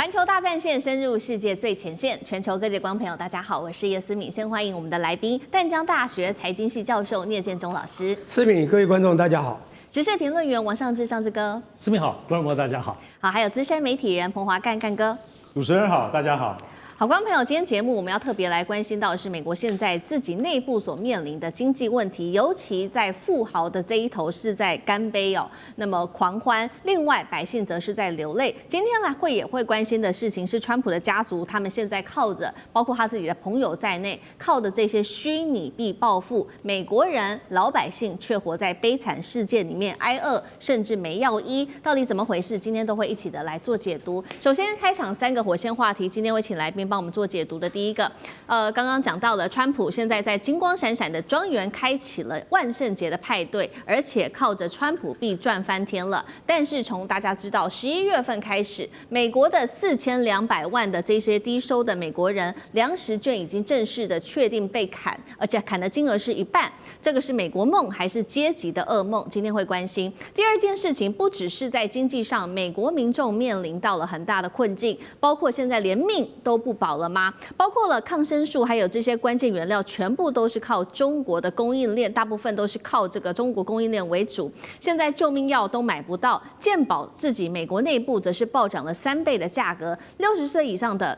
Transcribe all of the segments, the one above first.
环球大战线深入世界最前线，全球各界观众朋友，大家好，我是叶思敏。先欢迎我们的来宾，淡江大学财经系教授聂建中老师。思敏，各位观众大家好。时事评论员王尚志，尚志哥。思敏好，观众朋友大家好。好，还有资深媒体人彭华干，干哥。主持人好，大家好。好，观众朋友，今天节目我们要特别来关心到的是美国现在自己内部所面临的经济问题，尤其在富豪的这一头是在干杯哦，那么狂欢；另外百姓则是在流泪。今天也会关心的事情是，川普的家族他们现在靠着，包括他自己的朋友在内，靠的这些虚拟币暴富，美国人老百姓却活在悲惨世界里面，挨饿甚至没药医，到底怎么回事？今天都会一起的来做解读。首先开场3个火线话题，今天会请来宾帮我们做解读的第一个，刚刚讲到了，川普现在在金光闪闪的庄园开启了万圣节的派对，而且靠着川普币赚翻天了。但是从大家知道11月份开始，美国的4200万的这些低收的美国人粮食券已经正式的确定被砍，而且砍的金额是1半。这个是美国梦还是阶级的噩梦？今天会关心。第二件事情，不只是在经济上，美国民众面临到了很大的困境，包括现在连命都不保了。包括了抗生素，还有这些关键原料，全部都是靠中国的供应链，大部分都是靠这个中国供应链为主。现在救命药都买不到，健保自己美国内部则是暴涨了3倍的价格，60岁以上的。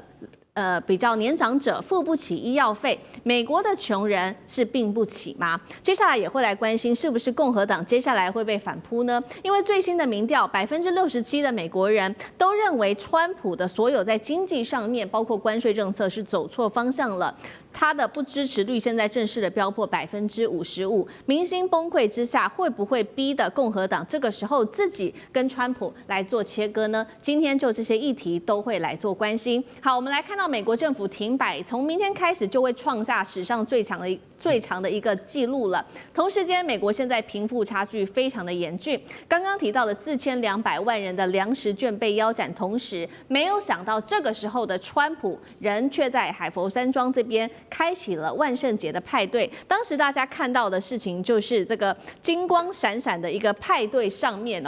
比较年长者付不起医药费，美国的穷人是病不起吗？接下来也会来关心，是不是共和党接下来会被反扑呢？因为最新的民调，67%的美国人都认为川普的所有在经济上面，包括关税政策是走错方向了。他的不支持率现在正式的飙破55%，民心崩溃之下，会不会逼得共和党这个时候自己跟川普来做切割呢？今天就这些议题都会来做关心。好，我们来看到美国政府停摆，从明天开始就会创下史上最长的一个记录了。同时间，美国现在贫富差距非常的严峻。刚刚提到的4200万人的粮食券被腰斩，同时没有想到这个时候的川普人却在海佛山庄这边开启了万圣节的派对。当时大家看到的事情就是这个金光闪闪的一个派对上面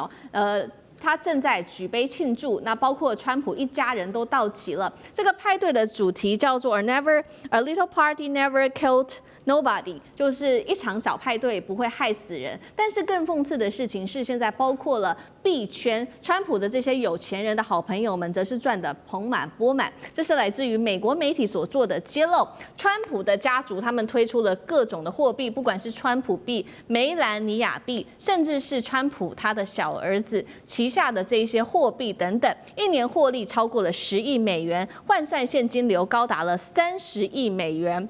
他正在举杯庆祝，那包括川普一家人都到齐了。这个派对的主题叫做 A little party never killed nobody， 就是一场小派对不会害死人。但是更讽刺的事情是，现在包括了币圈，川普的这些有钱人的好朋友们，则是赚得盆满钵满。这是来自于美国媒体所做的揭露。川普的家族他们推出了各种的货币，不管是川普币、梅兰妮亚币，甚至是川普他的小儿子旗下的这一些货币等等，一年获利超过了10亿美元，换算现金流高达了30亿美元。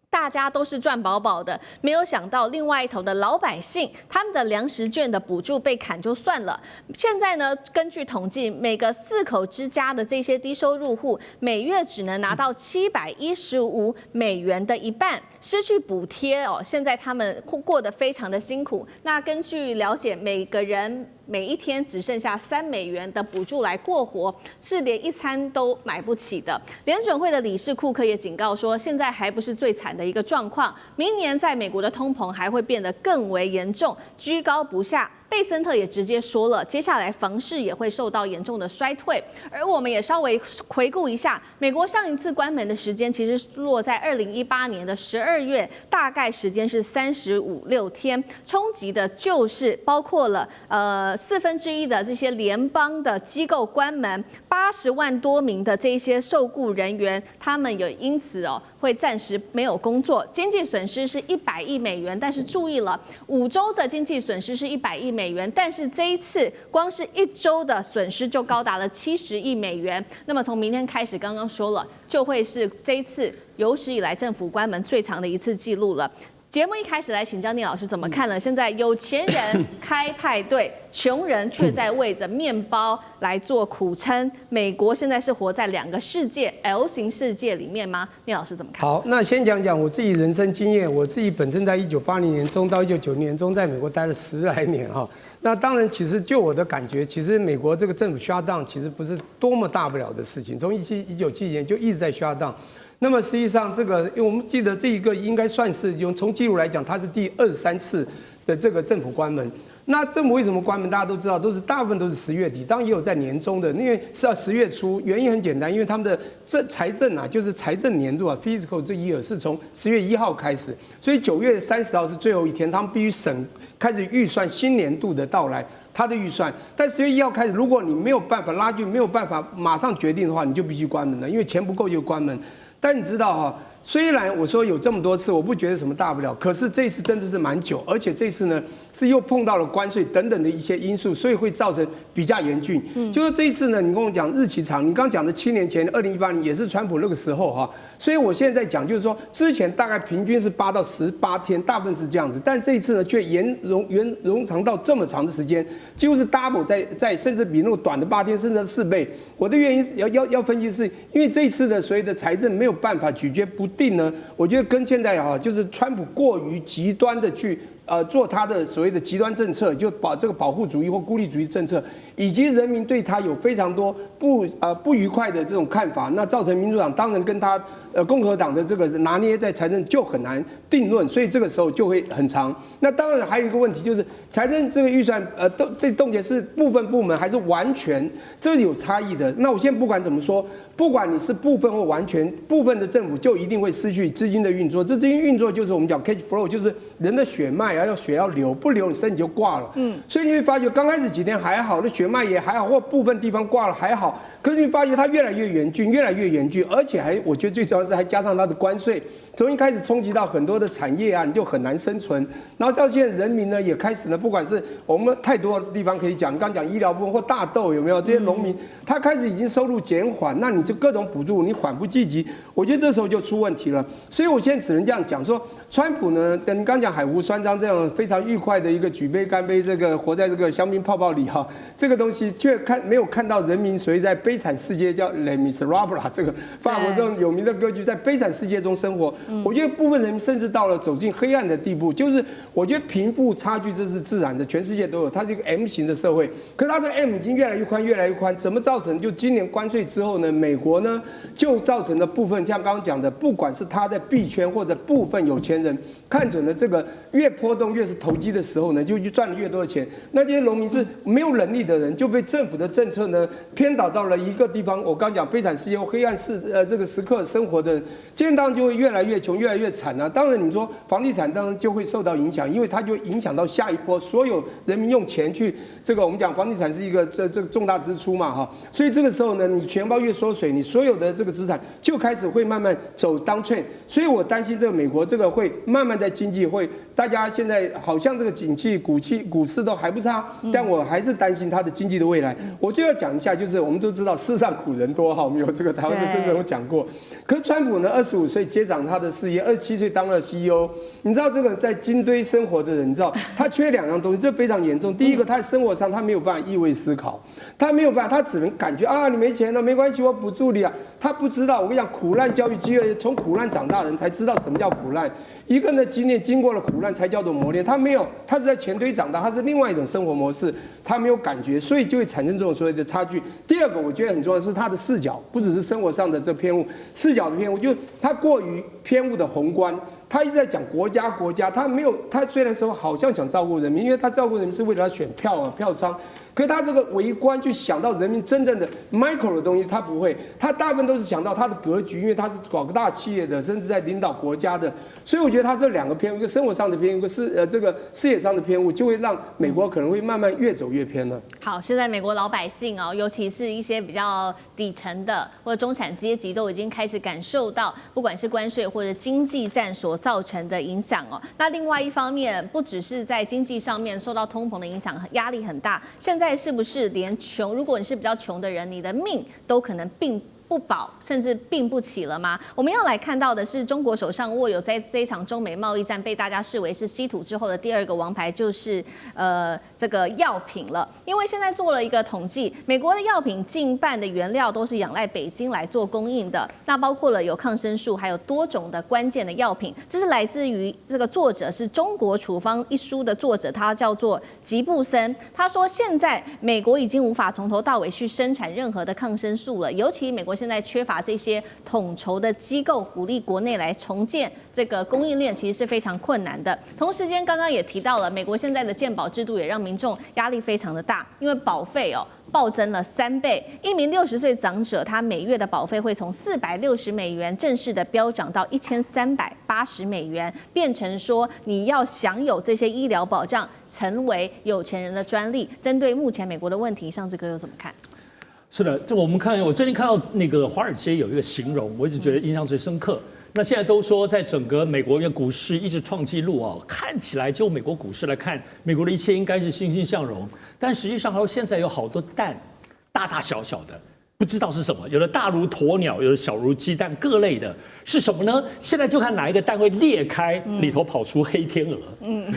大家都是赚饱饱的，没有想到另外一头的老百姓，他们的粮食券的补助被砍就算了。现在呢，根据统计，每个4口之家的这些低收入户，每月只能拿到715美元的一半，失去补贴哦。现在他们过得非常的辛苦。那根据了解，每个人每一天只剩下3美元的补助来过活，是连一餐都买不起的。联准会的理事库克也警告说，现在还不是最惨的一个状况，明年在美国的通膨还会变得更为严重，居高不下。贝森特也直接说了，接下来房市也会受到严重的衰退。而我们也稍微回顾一下，美国上一次关门的时间其实落在2018年的12月，大概时间是35-36天，冲击的就是包括了1/4的这些联邦的机构关门，80万多名的这些受雇人员，他们有因此会暂时没有工作，经济损失是100亿美元。但是注意了，5周的经济损失是100亿美元，但是这一次光是1周的损失就高达了70亿美元。那么从明天开始，刚刚说了，就会是这一次有史以来政府关门最长的一次记录了。节目一开始来请教聂老师怎么看了？现在有钱人开派对，穷人却在为着面包来做苦撑。美国现在是活在2个世界 L 型世界里面吗？聂老师怎么看？好，那先讲讲我自己人生经验。我自己本身在1980年中到1990年中在美国待了10来年哈。那当然，其实就我的感觉，其实美国这个政府 shut down 其实不是多么大不了的事情，从1970年就一直在 shut down。那么实际上，这个因为我们记得这一个应该算是从记录来讲，它是第23次的这个政府关门。那政府为什么关门？大家都知道，大部分都是10月底，当然也有在年中的，因为是要10月初。原因很简单，因为他们的财政啊，就是财政年度啊 ，fiscal 这year是从10月1号开始，所以9月30号是最后一天，他们必须开始预算新年度的到来。他的预算，但10月1号开始，如果你没有办法拉锯，没有办法马上决定的话，你就必须关门了，因为钱不够就关门。但你知道哈，虽然我说有这么多次，我不觉得什么大不了，可是这次真的是蛮久，而且这次呢是又碰到了关税等等的一些因素，所以会造成比较严峻。就是这一次呢，你跟我讲日期长，你刚讲的7年前2018年也是川普那个时候哈，所以我现在讲就是说，之前大概平均是8到18天，大部分是这样子，但这一次呢却延长到这么长的时间，几乎是 double 在甚至比那个短的8天甚至4倍。我的原因要分析是因为这一次的所谓的财政没有办法咀嚼不定呢，我觉得跟现在就是川普过于极端的去做他的所谓的极端政策，就这个保护主义或孤立主义政策，以及人民对他有非常多不愉快的这种看法，那造成民主党当然跟他共和党的这个拿捏在财政就很难定论，所以这个时候就会很长。那当然还有一个问题就是财政这个预算被冻结是部分部门还是完全，这是有差异的。那我现在不管怎么说，不管你是部分或完全，部分的政府就一定会失去资金的运作。这资金运作就是我们讲 cash flow， 就是人的血脉要血要流，不流你身体就挂了。所以你会发觉刚开始几天还好，那血脉也还好，或部分地方挂了还好，可是你发觉它越来越严峻，越来越严峻，而且我觉得最主要是还加上它的关税，从一开始冲击到很多的产业啊，你就很难生存。然后到现在人民呢也开始呢，不管是我们太多的地方可以讲，刚讲医疗部分或大豆有没有这些农民，他开始已经收入减缓，那你就各种补助你缓不济急，我觉得这时候就出问题了。所以我现在只能这样讲说，川普呢，跟刚讲海湖酸章这样非常愉快的一个举杯干杯，这个活在这个香槟泡泡里哈，这个东西却没有看到人民所谓在悲惨世界叫 Les Miserables 这个法国这种有名的歌剧，在悲惨世界中生活。我觉得部分人民甚至到了走进黑暗的地步，就是我觉得贫富差距这是自然的，全世界都有，它是一个 M 型的社会，可是它的 M 已经越来越宽，越来越宽，怎么造成？就今年关税之后呢，美国呢就造成了部分像刚刚讲的，不管是他在币圈或者部分有钱人看准了这个越波动越是投机的时候呢，就赚了越多的钱。那这些农民是没有能力的人，就被政府的政策呢偏导到了一个地方。我刚讲悲惨世界或黑暗这个时刻生活的人，这样当然就会越来越穷，越来越惨啊。当然你说房地产当然就会受到影响，因为它就影响到下一波所有人民用钱去这个我们讲房地产是一个这个重大支出嘛哈，所以这个时候呢，你钱包越缩水，你所有的这个资产就开始会慢慢走downtrend。所以我担心这个美国这个会慢慢在经济会，大家现在好像这个景气股市都还不差，但我还是担心它的经济的未来。我就要讲一下，就是我们都知道世上苦人多哈，我们有这个台湾的真人有讲过。可是川普呢，25岁接掌他的事业，27岁当了 CEO。你知道这个在金堆生活的人，你知道他缺2样东西，这非常严重。第一个，他在生活上他没有办法易位思考，他没有办法，他只能感觉啊，你没钱了，没关系，我补助你啊。他不知道，我跟你讲，苦难教育机会，从苦难长大的人才知道什么叫苦难。一个呢，经过了苦难才叫做磨练。他没有，他是在钱堆长大，他是另外一种生活模式，他没有感觉，所以就会产生这种所谓的差距。第二个，我觉得很重要的是他的视角，不只是生活上的这偏误，视角的偏误，就是他过于偏误的宏观。他一直在讲国家，他没有，他虽然说好像想照顾人民，因为他照顾人民是为了他选票啊，票仓。可是他这个微观去想到人民真正的 micro 的东西，他不会，他大部分都是想到他的格局，因为他是搞个大企业的，甚至在领导国家的，所以我觉得他这2个偏误，一个生活上的偏误，一个这个事业上的偏误，就会让美国可能会慢慢越走越偏了。好，现在美国老百姓哦，尤其是一些比较底层的或者中产阶级，都已经开始感受到，不管是关税或者经济战所造成的影响哦。那另外一方面，不只是在经济上面受到通膨的影响，压力很大。现在是不是连穷，如果你是比较穷的人，你的命都可能不保，甚至病不起了吗？我们要来看到的是，中国手上握有在这一场中美贸易战被大家视为是稀土之后的第2个王牌，就是这个药品了。因为现在做了一个统计，美国的药品近半的原料都是仰赖北京来做供应的，那包括了有抗生素，还有多种的关键的药品。这是来自于这个作者是《中国处方》一书的作者，他叫做吉布森。他说，现在美国已经无法从头到尾去生产任何的抗生素了，尤其美国现在缺乏这些统筹的机构，鼓励国内来重建这个供应链，其实是非常困难的。同时间，刚刚也提到了，美国现在的健保制度也让民众压力非常的大，因为保费暴增了3倍。一名60岁长者，他每月的保费会从460美元正式的飙涨到1380美元，变成说你要享有这些医疗保障，成为有钱人的专利。针对目前美国的问题，上次哥又怎么看？是的，这我最近看到那个华尔街有一个形容，我一直觉得印象最深刻。那现在都说，在整个美国的股市一直创纪录看起来就美国股市来看，美国的一切应该是欣欣向荣，但实际上现在有好多蛋，大大小小的，不知道是什么，有的大如鸵鸟，有的小如鸡蛋，各类的是什么呢？现在就看哪一个蛋会裂开，里头跑出黑天鹅。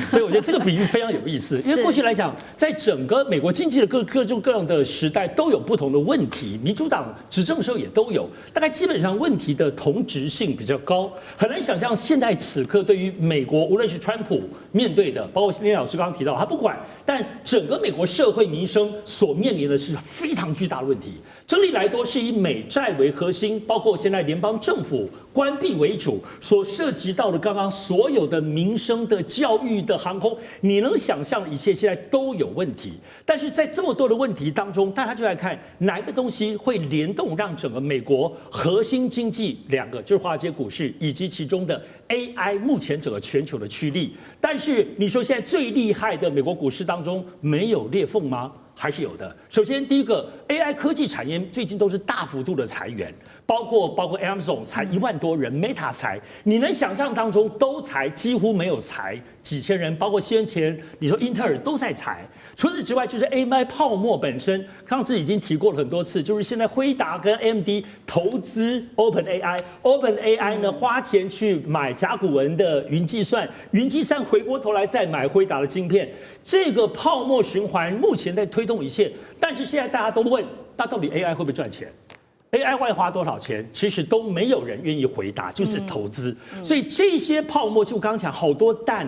所以我觉得这个比喻非常有意思，因为过去来讲，在整个美国经济的各种各样的时代都有不同的问题，民主党执政的时候也都有，大概基本上问题的同质性比较高，很难想象现在此刻对于美国，无论是川普面对的，包括林老师刚刚提到，他不管，但整个美国社会民生所面临的是非常巨大的问题。整理来多是以美债为核心，包括现在联邦政府关闭为主，所涉及到的刚刚所有的民生的、教育的、航空，你能想象的一切现在都有问题。但是在这么多的问题当中，大家就来看哪一个东西会联动，让整个美国核心经济2个就是华尔街股市以及其中的 AI 目前整个全球的趋力。但是你说现在最厉害的美国股市当中没有裂缝吗？还是有的。首先，第一个 AI 科技产业最近都是大幅度的裁员，包括 Amazon 裁1万多人 ，Meta 裁，你能想象当中都裁，几乎没有裁几千人，包括先前你说英特尔都在裁。除此之外，就是 AI 泡沫本身，上次已经提过了很多次，就是现在辉达跟 AMD 投资 OpenAI 呢花钱去买甲骨文的云计算，云计算回过头来再买辉达的晶片，这个泡沫循环目前在推动一切。但是现在大家都问，那到底 AI 会不会赚钱？AI 会花多少钱？其实都没有人愿意回答，就是投资。所以这些泡沫，就刚刚讲好多蛋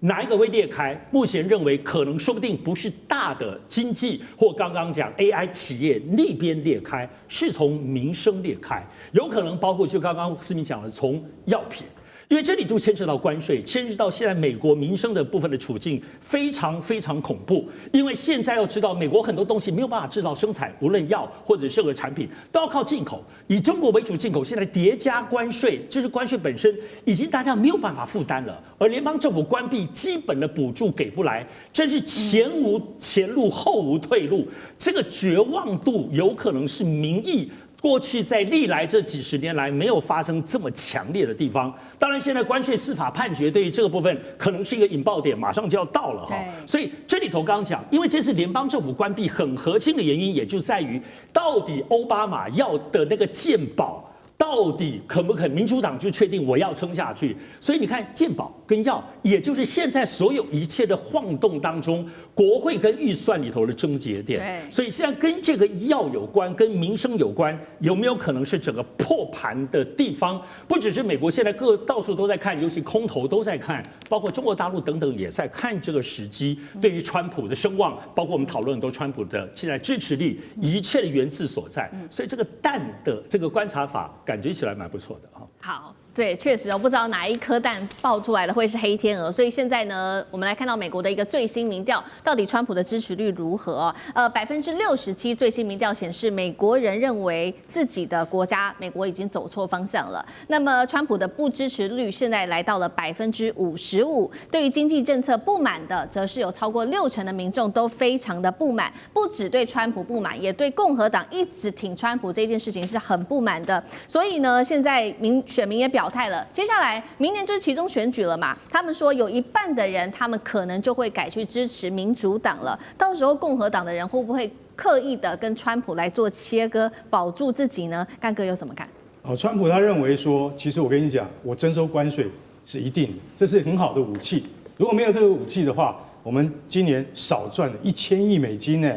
哪一个会裂开？目前认为可能说不定不是大的经济或刚刚讲 AI 企业那边裂开，是从民生裂开，有可能包括就刚刚思明讲的从药品。因为这里就牵扯到关税，牵扯到现在美国民生的部分的处境非常非常恐怖。因为现在要知道，美国很多东西没有办法制造生产，无论药或者任何产品都要靠进口，以中国为主进口，现在叠加关税，就是关税本身已经大家没有办法负担了。而联邦政府关闭，基本的补助给不来，真是前无前路后无退路。这个绝望度有可能是民意过去在历来这几十年来没有发生这么强烈的地方。当然，现在关税司法判决对于这个部分可能是一个引爆点，马上就要到了哈。所以这里头刚刚讲，因为这是联邦政府关闭很核心的原因，也就在于到底奥巴马要的那个健保。到底肯不肯？民主党就确定我要撑下去。所以你看，健保跟药，也就是现在所有一切的晃动当中，国会跟预算里头的症结点。所以现在跟这个药有关，跟民生有关，有没有可能是整个破盘的地方？不只是美国，现在到处都在看，尤其空头都在看，包括中国大陆等等也在看这个时机。对于川普的声望，包括我们讨论很多川普的现在支持率，一切的源自所在。所以这个蛋的这个观察法。感觉起来蛮不错的哈。好，对，确实不知道哪一颗蛋爆出来的会是黑天鹅。所以现在呢，我们来看到美国的一个最新民调，到底川普的支持率如何？67%最新民调显示，美国人认为自己的国家美国已经走错方向了。那么川普的不支持率现在来到了55%。对于经济政策不满的，则是有超过60%的民众都非常的不满，不只对川普不满，也对共和党一直挺川普这件事情是很不满的。所以呢，现在选民也表态了，接下来明年就是期中选举了嘛。他们说有一半的人，他们可能就会改去支持民主党了。到时候共和党的人会不会刻意的跟川普来做切割，保住自己呢？干哥又怎么看？川普他认为说，其实我跟你讲，我征收关税是一定的，这是很好的武器。如果没有这个武器的话，我们今年少赚了1000亿美金呢。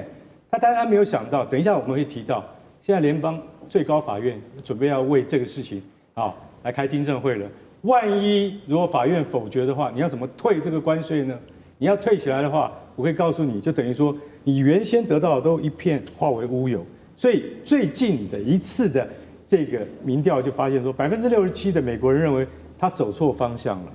当然他没有想到，等一下我们会提到，现在联邦最高法院准备要为这个事情来开听证会了。万一如果法院否决的话，你要怎么退这个关税呢？你要退起来的话，我可以告诉你，就等于说你原先得到的都一片化为乌有。所以最近的一次的这个民调就发现说，67%的美国人认为他走错方向了。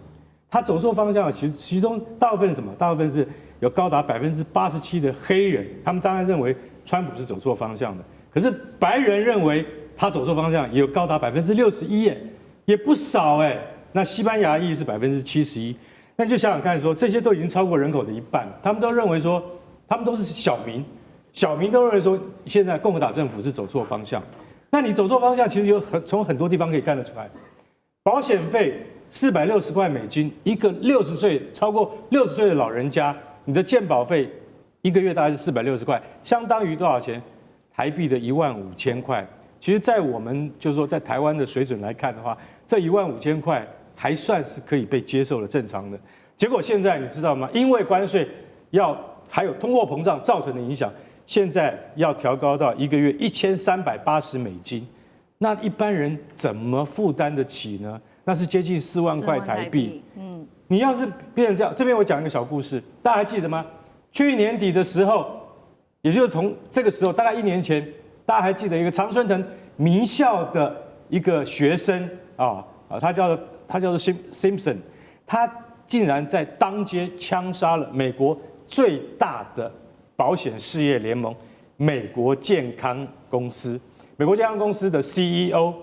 他走错方向了，其中大部分是什么？大部分是有高达87%的黑人，他们当然认为川普是走错方向的。可是白人认为他走错方向，也有高达61%耶，也不少哎。那西班牙裔是71%，那你就想想看说，这些都已经超过人口的一半，他们都认为说，他们都是小民都认为说，现在共和党政府是走错方向。那你走错方向，其实从很多地方可以看得出来，保险费460块美金，一个超过60岁的老人家，你的健保费一个月大概是460块，相当于多少钱？台币的15000块。其实，在我们就是说在台湾的水准来看的话，这15000块还算是可以被接受的、正常的。结果现在你知道吗？因为关税还有通货膨胀造成的影响，现在要调高到一个月1380美金，那一般人怎么负担得起呢？那是接近4万块台币。你要是变成这样，这边我讲一个小故事，大家还记得吗？去年底的时候，也就是从这个时候，大概1年前，大家还记得一个常春藤名校的一个学生他叫做 Simpson， 他竟然在当街枪杀了美国最大的保险事业联盟美国健康公司。美国健康公司的 CEO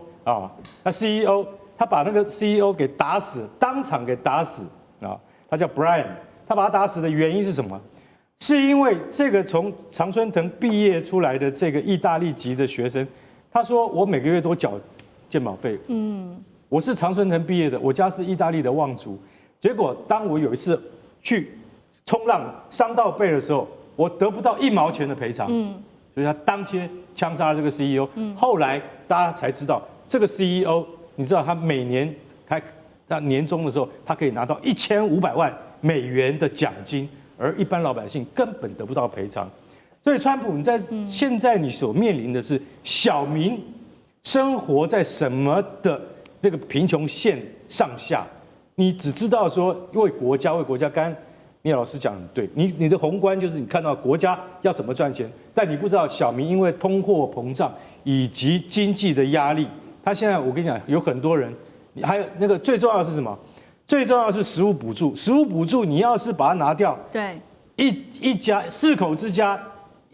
那 CEO 他把那个 CEO 给打死，当场给打死他叫 Brian， 他把他打死的原因是什么？是因为这个从常春藤毕业出来的这个意大利籍的学生，他说我每个月都缴健保费，我是常春藤毕业的，我家是意大利的望族，结果当我有一次去冲浪伤到背的时候，我得不到1毛钱的赔偿，所以他当街枪杀了这个 CEO。后来大家才知道，这个 CEO， 你知道他每年他年终的时候，他可以拿到1500万美元的奖金，而一般老百姓根本得不到赔偿。所以川普，你在现在你所面临的是小民生活在什么的这个贫穷线上下，你只知道说为国家。刚刚聂老师讲的对，你的宏观就是你看到国家要怎么赚钱，但你不知道小民因为通货膨胀以及经济的压力，他现在我跟你讲，有很多人，还有那个最重要的是什么？最重要的是食物补助。食物补助你要是把它拿掉，对，一家4口之家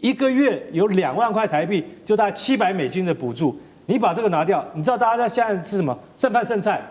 1个月有2万块台币，就大概700美金的补助。你把这个拿掉，你知道大家现在是什么？剩饭剩菜。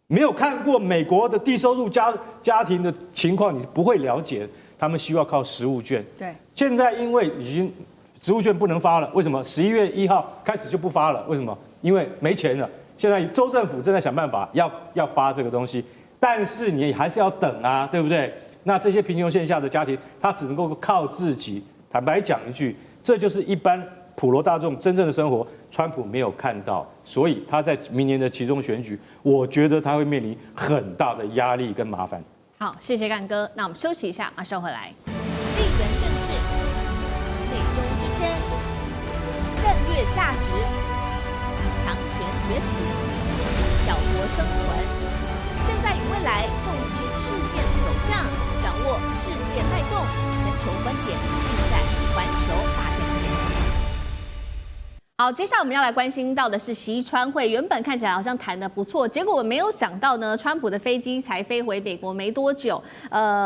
没有看过美国的低收入家庭的情况，你不会了解。他们需要靠食物券。对，现在因为已经食物券不能发了，为什么？11月1号开始就不发了？为什么？因为没钱了。现在州政府正在想办法要发这个东西，但是你还是要等啊，对不对？那这些贫穷线下的家庭，他只能够靠自己。坦白讲一句，这就是一般普罗大众真正的生活，川普没有看到，所以他在明年的期中选举，我觉得他会面临很大的压力跟麻烦。好，谢谢干哥。那我们休息一下，马上回来。地缘政治、美中之争、战略价值、强权崛起、小国生存，现在与未来洞悉事件走向，掌握世界脉动，全球观点尽在环球大战线。好，接下来我们要来关心到的是习川会，原本看起来好像谈得不错，结果我没有想到呢，川普的飞机才飞回美国没多久，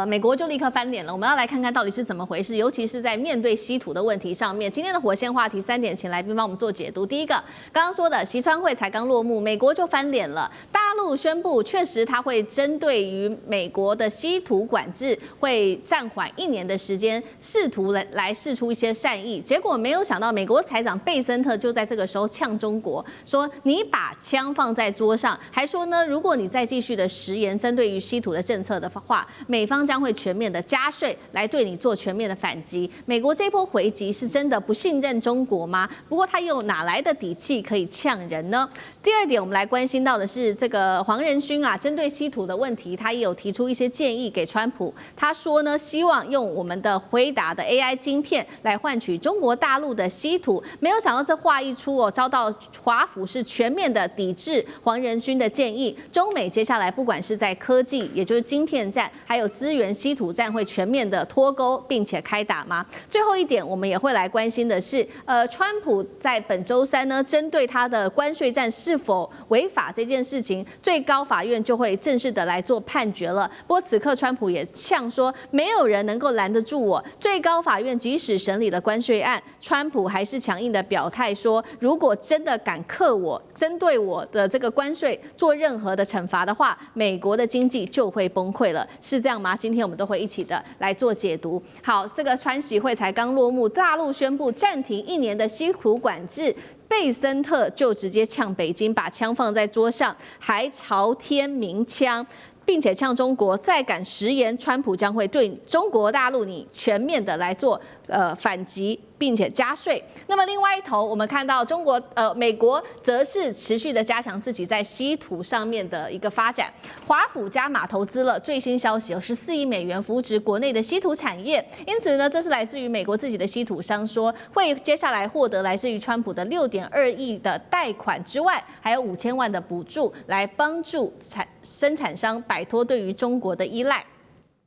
美国就立刻翻脸了。我们要来看看到底是怎么回事，尤其是在面对稀土的问题上面。今天的火线话题3点，请来宾帮我们做解读。第一个，刚刚说的习川会才刚落幕，美国就翻脸了。大陆宣布，确实它会针对于美国的稀土管制会暂缓1年的时间，试图来释出一些善意。结果没有想到，美国财长贝森特就在这个时候呛中国，说你把枪放在桌上，还说呢，如果你再继续的食言针对于稀土的政策的话，美方将会全面的加税来对你做全面的反击。美国这一波回击是真的不信任中国吗？不过他又哪来的底气可以呛人呢？第二点，我们来关心到的是这个黄仁勋啊，针对稀土的问题，他也有提出一些建议给川普。他说呢，希望用我们的辉达的 AI 晶片来换取中国大陆的稀土。没有想到这话一出哦，遭到华府是全面的抵制黄仁勋的建议。中美接下来不管是在科技，也就是晶片战，还有资源稀土战，会全面的脱钩，并且开打吗？最后一点，我们也会来关心的是，川普在本周三呢，针对他的关税战是否违法这件事情，最高法院就会正式的来做判决了。不过此刻川普也呛说，没有人能够拦得住我。最高法院即使审理了关税案，川普还是强硬的表态说，如果真的敢克我，针对我的这个关税做任何的惩罚的话，美国的经济就会崩溃了，是这样吗？今天我们都会一起的来做解读。好，这个川习会才刚落幕，大陆宣布暂停1年的稀土管制。贝森特就直接呛北京，把枪放在桌上，还朝天鸣枪，并且呛中国，再敢食言，川普将会对中国大陆你全面的来做反击，并且加税。那么另外一头，我们看到美国则是持续的加强自己在稀土上面的一个发展。华府加码投资了，最新消息有14亿美元扶植国内的稀土产业。因此呢，这是来自于美国自己的稀土商说，会接下来获得来自于川普的6.2亿的贷款之外，还有5000万的补助，来帮助生产商摆脱对于中国的依赖。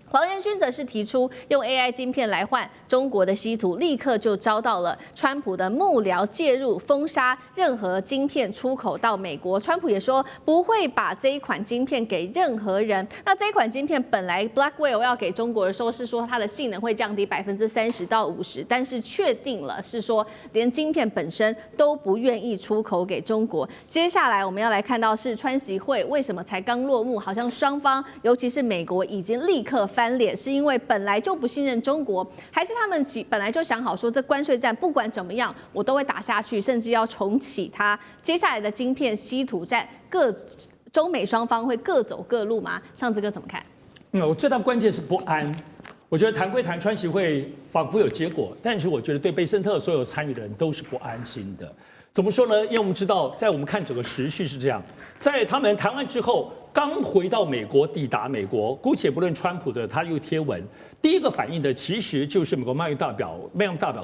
黄仁勋则是提出用 AI 晶片来换中国的稀土，立刻就遭到了川普的幕僚介入，封杀任何晶片出口到美国。川普也说不会把这一款晶片给任何人。那这一款晶片本来 Blackwell 要给中国的时候是说它的性能会降低30%到50%，但是确定了是说连晶片本身都不愿意出口给中国。接下来我们要来看到是川习会为什么才刚落幕，好像双方尤其是美国已经立刻翻脸，是因为本来就不信任中国，还是他们本来就想好说这关税战不管怎么样我都会打下去，甚至要重启它。接下来的晶片稀土战，中美双方会各走各路吗？上志哥怎么看？我最大关键是不安。我觉得谈归谈，川习会仿佛有结果，但是我觉得对贝森特所有参与的人都是不安心的。怎么说呢？因为我们知道，在我们看整个时序是这样，在他们谈完之后，刚回到美国，抵达美国，姑且不论川普的他又贴文，第一个反应的其实就是美国贸易代表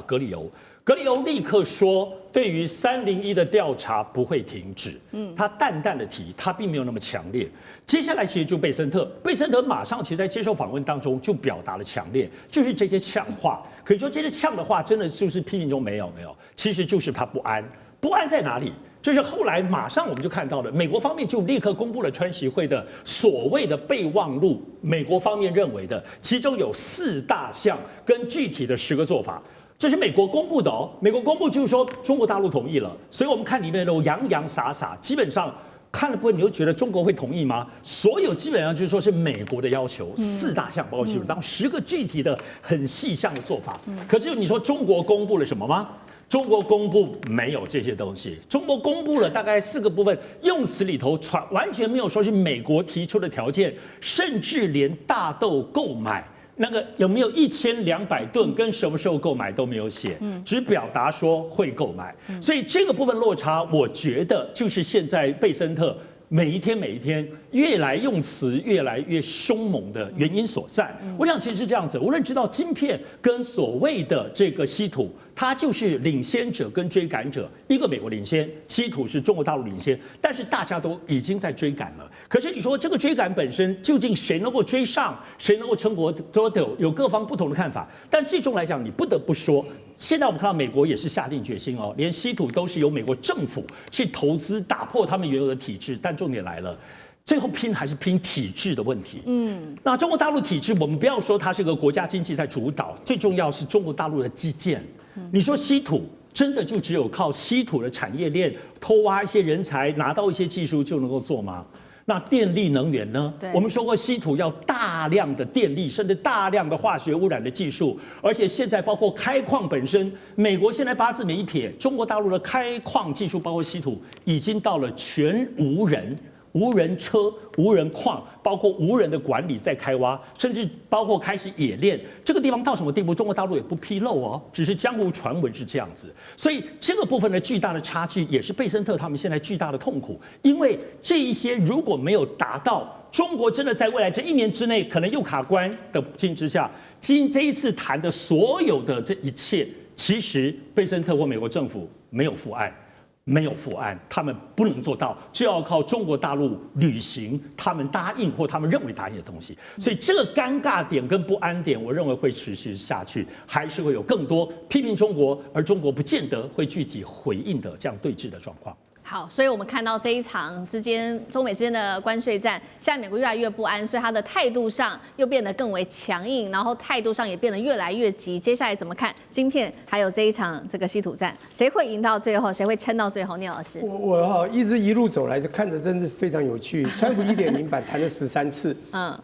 格里欧。格里欧立刻说，对于301的调查不会停止。他淡淡的提，他并没有那么强烈。接下来其实就贝森特马上其实在接受访问当中就表达了强烈，就是这些呛话。可以说这些呛的话，真的就是批评中没有，其实就是他不安。不安在哪里？就是后来马上我们就看到了，美国方面就立刻公布了川习会的所谓的备忘录。美国方面认为的，其中有4大项跟具体的10个做法。这是美国公布的哦，美国公布就是说中国大陆同意了，所以我们看里面都洋洋洒洒，基本上看了不会，你就觉得中国会同意吗？所有基本上就是说是美国的要求，4大项包括清楚，然后10个具体的很细项的做法。可是你说中国公布了什么吗？中国公布没有这些东西，中国公布了大概4个部分，用词里头完全没有说是美国提出的条件，甚至连大豆购买那个有没有1200吨跟什么时候购买都没有写，只表达说会购买，所以这个部分落差，我觉得就是现在贝森特每一天越来用词越来越凶猛的原因所在。我想其实是这样子，无论知道晶片跟所谓的这个稀土，它就是领先者跟追赶者，一个美国领先，稀土是中国大陆领先，但是大家都已经在追赶了。可是你说这个追赶本身究竟谁能够追上，谁能够撑过多久，有各方不同的看法。但最终来讲，你不得不说，现在我们看到美国也是下定决心哦，连稀土都是由美国政府去投资打破他们原有的体制。但重点来了，最后拼还是拼体制的问题。那中国大陆体制，我们不要说它是个国家经济在主导，最重要是中国大陆的基建。你说稀土真的就只有靠稀土的产业链偷挖一些人才，拿到一些技术就能够做吗？那电力能源呢？我们说过，稀土要大量的电力，甚至大量的化学污染的技术，而且现在包括开矿本身，美国现在8字眉一撇，中国大陆的开矿技术包括稀土已经到了全无人无人车、无人矿，包括无人的管理在开挖，甚至包括开始冶炼。这个地方到什么地步，中国大陆也不披露哦，只是江湖传闻是这样子。所以这个部分的巨大的差距，也是贝森特他们现在巨大的痛苦，因为这一些如果没有达到，中国真的在未来这1年之内可能又卡关的境之下，这一次谈的所有的这一切，其实贝森特或美国政府没有负案。没有负案，他们不能做到，就要靠中国大陆履行他们答应或他们认为答应的东西。所以这个尴尬点跟不安点，我认为会持续下去，还是会有更多批评中国，而中国不见得会具体回应的这样对峙的状况。好，所以我们看到这一场中美之间的关税战，现在美国越来越不安，所以他的态度上又变得更为强硬，然后态度上也变得越来越急。接下来怎么看晶片，还有这一场这个稀土战，谁会赢到最后，谁会撑到最后？聂老师，我一路走来，就看着真是非常有趣。川普1.0版谈了13次，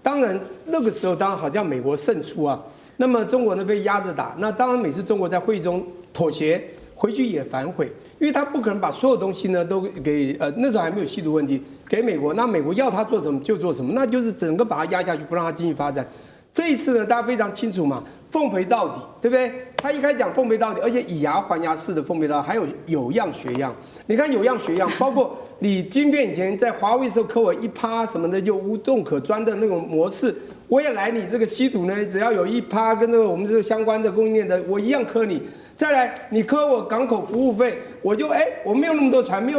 当然那个时候当然好像美国胜出啊，那么中国呢被压着打，那当然每次中国在会议中妥协，回去也反悔。因为他不可能把所有东西呢都给那时候还没有稀土问题给美国，那美国要他做什么就做什么，那就是整个把他压下去，不让他经济发展。这一次呢，大家非常清楚嘛，奉陪到底，对不对？他一开始讲奉陪到底，而且以牙还牙式的奉陪到底，还有样学样。你看有样学样，包括你晶片以前在华为时候扣我1%什么的，就无洞可钻的那种模式，我也来你这个稀土呢，只要有1%跟这个我们这个相关的供应链的，我一样磕你。再来，你扣我港口服务费，我就我没有那么多船，你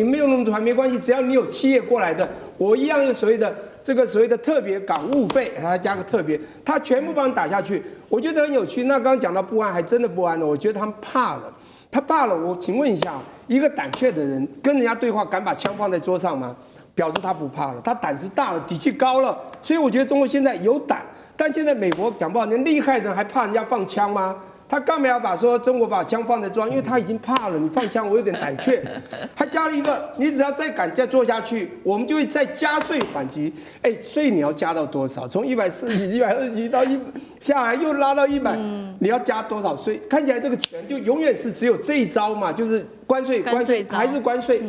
没有那么多船没关系，只要你有企业过来的，我一样有所谓的特别港务费，还加个特别，他全部帮你打下去，我觉得很有趣。那刚刚讲到不安，还真的不安了，我觉得他们怕了，他怕了。我请问一下，一个胆怯的人跟人家对话，敢把枪放在桌上吗？表示他不怕了，他胆子大了，底气高了。所以我觉得中国现在有胆，但现在美国讲不好，连厉害的人还怕人家放枪吗？他干嘛要把说中国把枪放在桌上？因为他已经怕了，你放枪我有点胆怯。还加了一个，你只要再敢再做下去，我们就会再加税反击。税你要加到多少？从140几、120几到下来又拉到100，你要加多少税？看起来这个权就永远是只有这一招嘛，就是关税还是关税。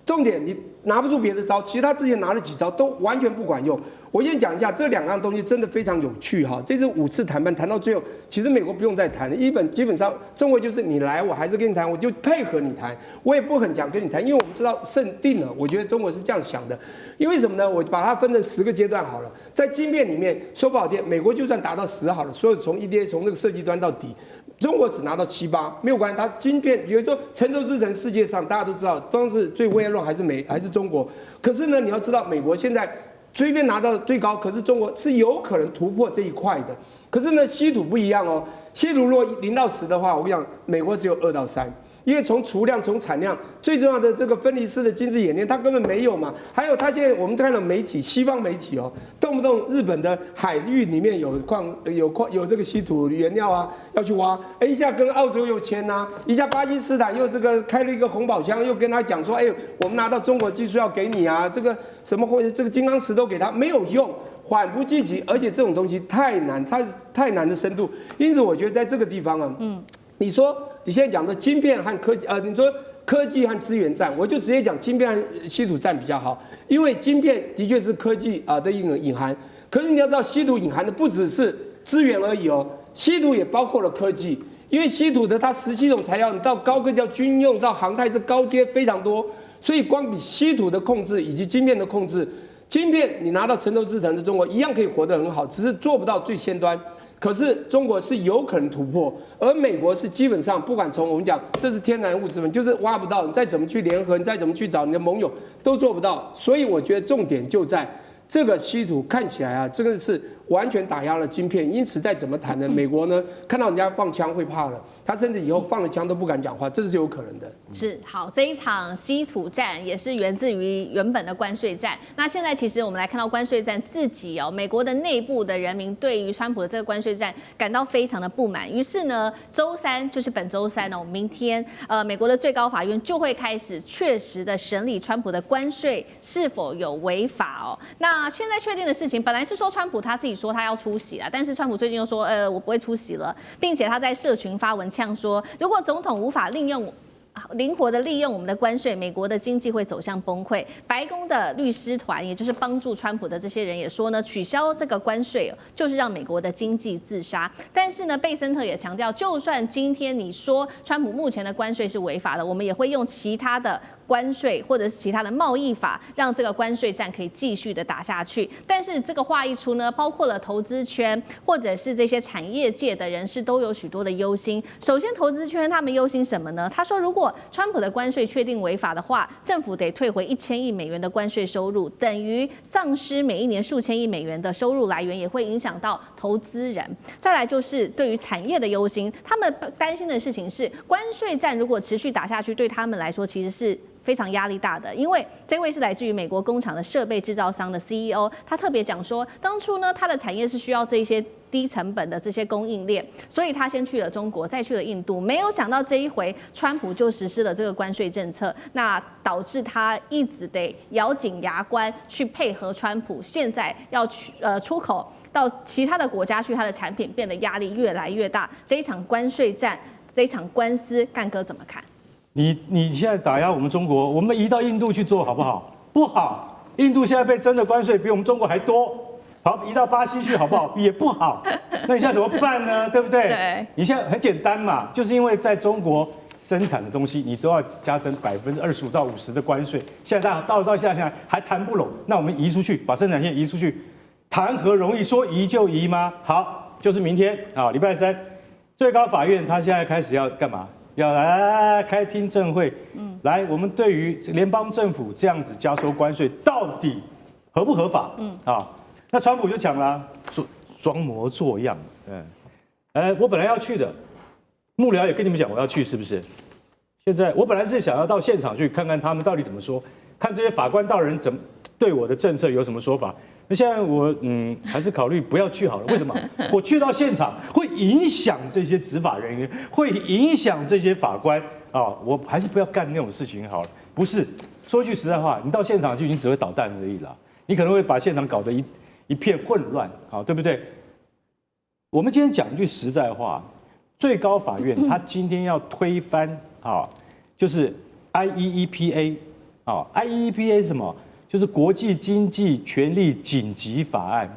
重点你拿不出别的招，其实他之前拿了几招都完全不管用。我先讲一下这2样东西真的非常有趣哈。这是5次谈判谈到最后，其实美国不用再谈了，基本上中国就是你来我还是跟你谈，我就配合你谈，我也不很想跟你谈，因为我们知道胜定了。我觉得中国是这样想的，因为什么呢？我把它分成10个阶段好了。在晶片里面说不好听，美国就算达到10好了，所有从 EDA 从那个设计端到底，中国只拿到7、8，没有关系。它晶片，比如说成熟制程，世界上大家都知道，当时最微弱还是中国。可是呢，你要知道，美国现在随便拿到最高，可是中国是有可能突破这一块的。可是呢，稀土不一样哦，稀土如果0到10的话，我跟你讲，美国只有2到3。因为从储量、从产量，最重要的这个分离式的精致冶炼，它根本没有嘛。还有，它现在我们看到媒体，西方媒体哦，动不动日本的海域里面有这个稀土原料啊，要去挖，一下跟澳洲又签呐，一下巴基斯坦又这个开了一个红宝箱，又跟他讲说，我们拿到中国技术要给你啊，这个什么这个金刚石都给他，没有用。缓不济急，而且这种东西太难，它太难的深度，因此我觉得在这个地方啊，你说你现在讲的晶片和科技，你说科技和资源战，我就直接讲晶片和稀土战比较好，因为晶片的确是科技的隐含，可是你要知道稀土隐含的不只是资源而已哦，稀土也包括了科技，因为稀土的它17种材料，你到高科技到军用到航太是高阶非常多，所以光比稀土的控制以及晶片的控制。晶片你拿到成熟制程的中国一样可以活得很好，只是做不到最先端。可是中国是有可能突破，而美国是基本上不管从我们讲这是天然物质嘛，就是挖不到，你再怎么去联合，你再怎么去找你的盟友都做不到。所以我觉得重点就在这个稀土看起来啊，这个是完全打压了晶片，因此再怎么谈呢，美国呢看到人家放枪会怕了，他甚至以后放了枪都不敢讲话，这是有可能的。是好，这一场稀土战也是源自于原本的关税战。那现在其实我们来看到关税战自己美国的内部的人民对于川普的这个关税战感到非常的不满。于是呢，周三就是本周三明天美国的最高法院就会开始确实的审理川普的关税是否有违法那现在确定的事情，本来是说川普他自己说他要出席但是川普最近又说我不会出席了，并且他在社群发文呛说，如果总统无法利用灵活的利用我们的关税，美国的经济会走向崩溃。白宫的律师团，也就是帮助川普的这些人也说呢，取消这个关税就是让美国的经济自杀。但是呢，贝森特也强调，就算今天你说川普目前的关税是违法的，我们也会用其他的关税或者是其他的贸易法，让这个关税战可以继续的打下去。但是这个话一出呢，包括了投资圈或者是这些产业界的人士都有许多的忧心。首先，投资圈他们忧心什么呢？他说，如果川普的关税确定违法的话，政府得退回1000亿美元的关税收入，等于丧失每一年数千亿美元的收入来源，也会影响到投资人。再来就是对于产业的忧心，他们担心的事情是，关税战如果持续打下去，对他们来说其实是非常压力大的，因为这位是来自于美国工厂的设备制造商的 CEO， 他特别讲说，当初呢，他的产业是需要这一些低成本的这些供应链，所以他先去了中国，再去了印度，没有想到这一回川普就实施了这个关税政策，那导致他一直得咬紧牙关去配合川普，现在要出口到其他的国家去，他的产品变得压力越来越大。这一场关税战，这一场官司，干哥怎么看？你现在打压我们中国，我们移到印度去做好不好？不好，印度现在被征的关税比我们中国还多。好，移到巴西去好不好？也不好。那你现在怎么办呢？对不对？对。你现在很简单嘛，就是因为在中国生产的东西，你都要加征25%到50%的关税。现在到现在还谈不拢，那我们移出去，把生产线移出去，谈何容易？说移就移吗？好，就是明天啊，礼拜3，最高法院他现在开始要干嘛？要来开听证会，来，我们对于联邦政府这样子加收关税到底合不合法？那川普就讲了，说装模作样，我本来要去的，幕僚也跟你们讲我要去，是不是？现在我本来是想要到现场去看看他们到底怎么说，看这些法官大人怎么对我的政策有什么说法。那现在我还是考虑不要去好了。为什么？我去到现场会影响这些执法人员，会影响这些法官啊！我还是不要干那种事情好了。不是，说句实在话，你到现场去，你只会捣蛋而已啦。你可能会把现场搞得一片混乱，好，对不对？我们今天讲一句实在话，最高法院他今天要推翻就是 IEEPA IEEPA 是什么？就是国际经济权利紧急法案，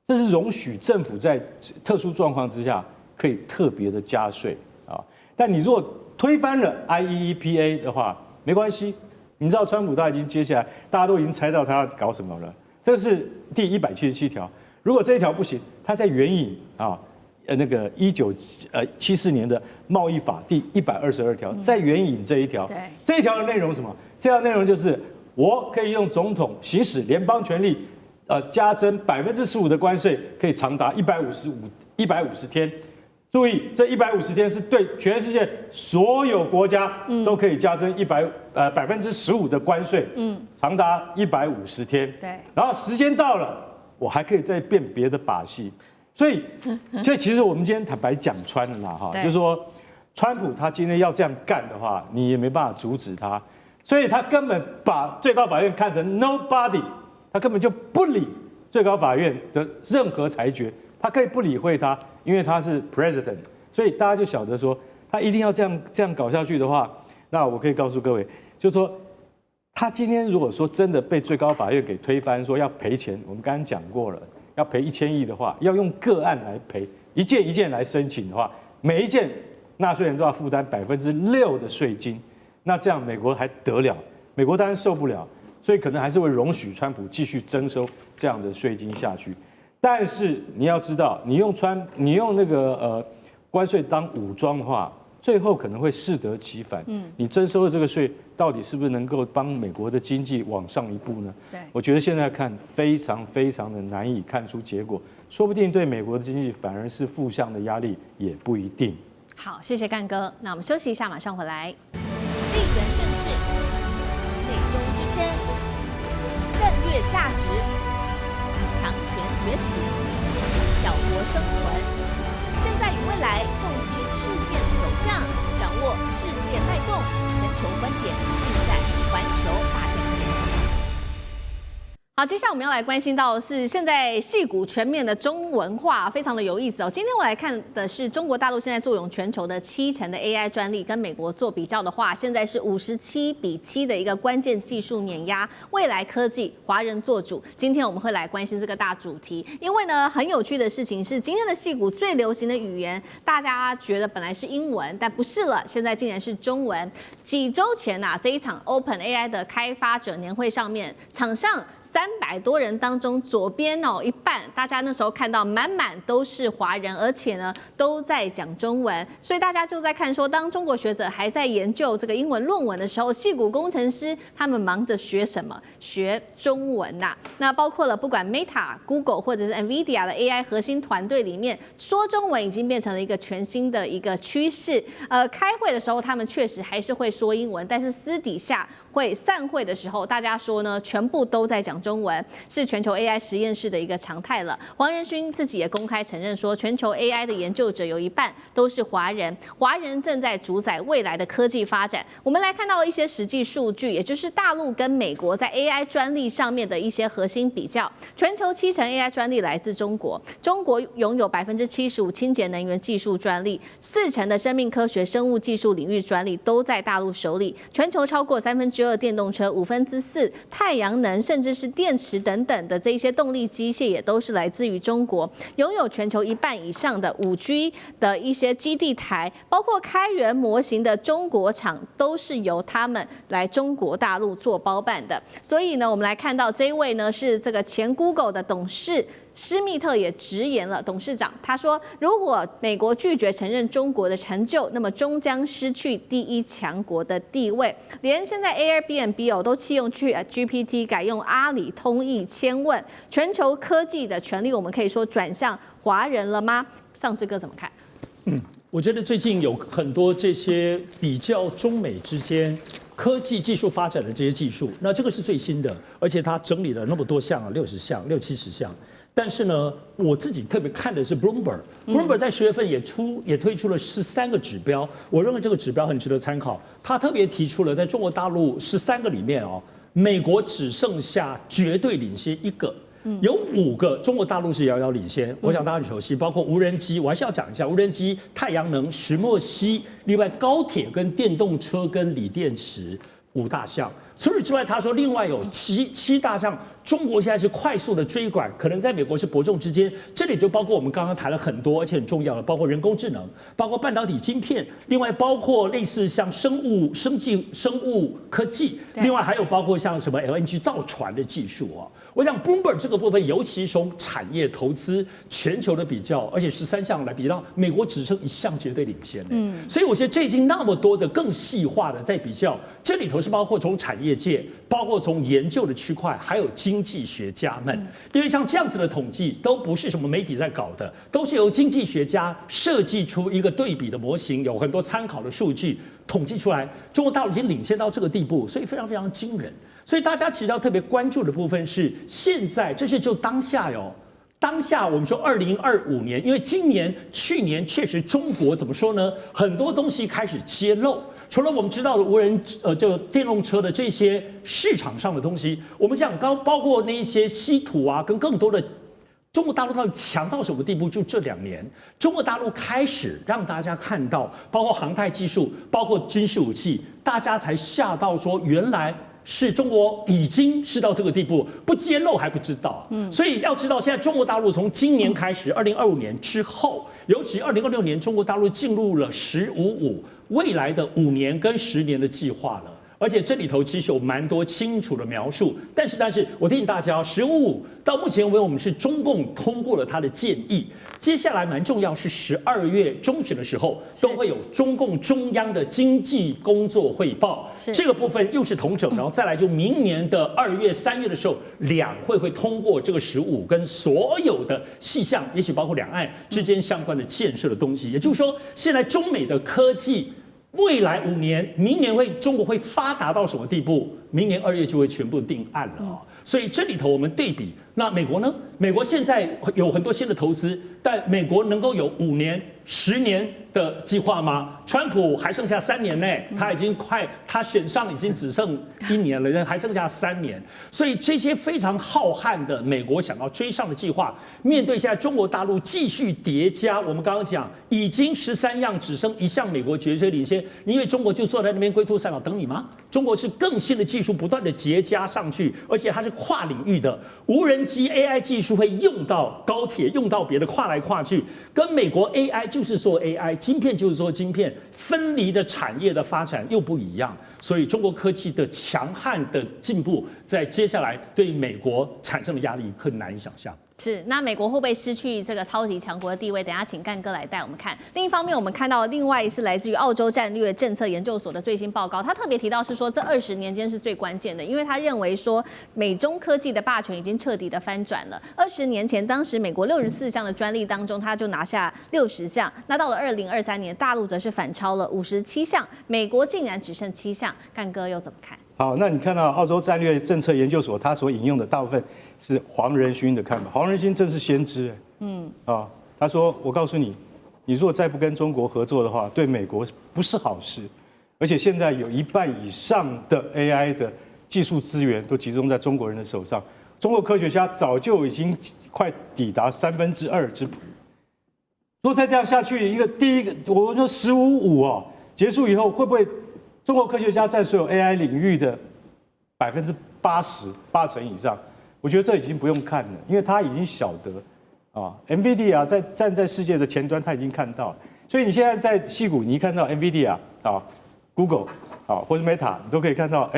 这是容许政府在特殊状况之下可以特别的加税但你如果推翻了 IEEPA 的话，没关系。你知道川普他已经接下来大家都已经猜到他要搞什么了，这是第177条。如果这一条不行，他在援引那个1974年的贸易法第122条，再援引这一条。这一条的内容是什么？这条内容就是我可以用总统行使联邦权力，加征15%的关税，可以长达150天。注意，这150天是对全世界所有国家都可以加征15%的关税，长达150天。对，然后时间到了，我还可以再变别的把戏。所以其实我们今天坦白讲穿了啦，就是说，川普他今天要这样干的话，你也没办法阻止他。所以他根本把最高法院看成 nobody， 他根本就不理最高法院的任何裁决，他可以不理会他，因为他是 president， 所以大家就晓得说，他一定要这样搞下去的话，那我可以告诉各位，就是说，他今天如果说真的被最高法院给推翻，说要赔钱，我们刚刚讲过了，要赔1000亿的话，要用个案来赔，一件一件来申请的话，每一件纳税人都要负担6%的税金。那这样美国还得了？美国当然受不了，所以可能还是会容许川普继续征收这样的税金下去。但是你要知道，你用那个关税当武装的话，最后可能会适得其反。你征收的这个税到底是不是能够帮美国的经济往上一步呢？对，我觉得现在看非常非常的难以看出结果，说不定对美国的经济反而是负向的压力，也不一定。好，谢谢干哥。那我们休息一下，马上回来。地缘政治、美中之争、战略价值、强权崛起、小国生存，现在与未来洞悉事件走向，掌握世界脉动，全球观点尽在环球大战线。好，接下来我们要来关心到的是现在矽谷全面的中文化，非常的有意思哦。今天我来看的是中国大陆现在坐拥全球的70%的 AI 专利，跟美国做比较的话，现在是57-7的一个关键技术碾压，未来科技华人做主。今天我们会来关心这个大主题，因为呢很有趣的事情是，今天的矽谷最流行的语言，大家觉得本来是英文，但不是了，现在竟然是中文。几周前这一场 OpenAI 的开发者年会上面，场上300多人当中，左边一半，大家那时候看到满满都是华人，而且呢都在讲中文，所以大家就在看说，当中国学者还在研究这个英文论文的时候，矽谷工程师他们忙着学什么？学中文呐。那包括了不管 Meta、Google 或者是 NVIDIA 的 AI 核心团队里面，说中文已经变成了一个全新的一个趋势。开会的时候他们确实还是会说英文，但是私底下会散会的时候，大家说呢，全部都在讲中文，是全球 AI 实验室的一个常态了。黄仁勋自己也公开承认说，全球 AI 的研究者有一半都是华人，华人正在主宰未来的科技发展。我们来看到一些实际数据，也就是大陆跟美国在 AI 专利上面的一些核心比较。全球70% AI 专利来自中国，中国拥有75%清洁能源技术专利，40%的生命科学、生物技术领域专利都在大陆手里。全球超过2%电动车，4%太阳能，甚至是电池等等的这一些动力机械也都是来自于中国。拥有全球1半以上的5G 的一些基地台，包括开源模型的中国厂，都是由他们来中国大陆做包办的。所以呢，我们来看到这一位呢是这个前 Google 的董事。施密特也直言了，董事长他说，如果美国拒绝承认中国的成就，那么终将失去第一强国的地位。连现在 Airbnb 都弃用GPT， 改用阿里、通义、千问，全球科技的权利，我们可以说转向华人了吗？上次哥怎么看？我觉得最近有很多这些比较中美之间科技技术发展的这些技术，那这个是最新的，而且他整理了那么多项，60项、60-70项。但是呢，我自己特别看的是 Bloomberg 在10月份也推出了13个指标，我认为这个指标很值得参考。他特别提出了在中国大陆13个里面美国只剩下绝对领先1个。有5个中国大陆是遥遥领先，我想大家很熟悉，包括无人机，我还是要讲一下无人机、太阳能、石墨烯，另外高铁跟电动车跟锂电池5大项。除此之外，他说另外有七大项，中国现在是快速的追赶，可能在美国是伯仲之间。这里就包括我们刚刚谈了很多，而且很重要的，包括人工智能，包括半导体晶片，另外包括类似像生物科技，另外还有包括像什么 LNG 造船的技术我想 Bloomberg 这个部分，尤其从产业投资全球的比较，而且13项来比较，美国只剩1项绝对领先。所以我觉得最近那么多的更细化的在比较，这里头是包括从产业界，包括从研究的区块，还有经济学家们。因为像这样子的统计，都不是什么媒体在搞的，都是由经济学家设计出一个对比的模型，有很多参考的数据统计出来，中国大陆已经领先到这个地步，所以非常非常惊人。所以大家其实要特别关注的部分是，现在这是就当下当下我们说2025年，因为去年确实中国怎么说呢？很多东西开始揭露，除了我们知道的无人就电动车的这些市场上的东西，我们想包括那一些稀土跟更多的。中国大陆到底强到什么地步？就这2年，中国大陆开始让大家看到，包括航太技术，包括军事武器，大家才吓到说，原来是中国已经是到这个地步，不揭露还不知道。所以要知道，现在中国大陆从今年开始，2025年之后，尤其2026年，中国大陆进入了“15-5”未来的5年跟10年的计划了。而且这里头其实有蛮多清楚的描述，但是我提醒大家，15-5到目前为止我们是中共通过了他的建议，接下来蛮重要是12月中旬的时候都会有中共中央的经济工作汇报，这个部分又是统整，然后再来就明年的2月、3月的时候，两会会通过这个15跟所有的细项，也许包括两岸之间相关的建设的东西，也就是说，现在中美的科技。未来5年，明年中国会发达到什么地步？明年2月就会全部定案了啊。所以这里头我们对比，那美国呢？美国现在有很多新的投资，但美国能够有5年、10年的计划吗？川普还剩下3年呢，他选上已经只剩1年了，还剩下3年。所以这些非常浩瀚的美国想要追上的计划，面对现在中国大陆继续叠加，我们刚刚讲已经13样，只剩1项美国绝对领先。你以为中国就坐在那边龟兔赛跑等你吗？中国是更新的技术不断的叠加上去，而且它是跨领域的，无人机 AI 技术会用到高铁，用到别的，跨来跨去。跟美国 AI 就是做 AI， 晶片就是做晶片，分离的产业的发展又不一样。所以中国科技的强悍的进步，在接下来对美国产生的压力很难以想象。是，那美国会不会失去这个超级强国的地位？等一下请干哥来带我们看。另一方面，我们看到另外是来自于澳洲战略政策研究所的最新报告，他特别提到是说这20年间是最关键的，因为他认为说美中科技的霸权已经彻底的翻转了。20年前，当时美国64项的专利当中，他就拿下60项，那到了2023年，大陆则是反超了57项，美国竟然只剩7项，干哥又怎么看？好，那你看到澳洲战略政策研究所他所引用的大部分是黄仁勋的看法，黄仁勋真是先知，他说我告诉你，你如果再不跟中国合作的话，对美国不是好事，而且现在有1半以上的 AI 的技术资源都集中在中国人的手上，中国科学家早就已经快抵达2/3之谱。如果再这样下去，第一个我说15-5结束以后，会不会中国科学家在所有 AI 领域的80%、80%以上？我觉得这已经不用看了，因为他已经晓得NVIDIA 站在世界的前端，他已经看到了。所以你现在在矽谷，你一看到 NVIDIA Google 或是 Meta， 你都可以看到，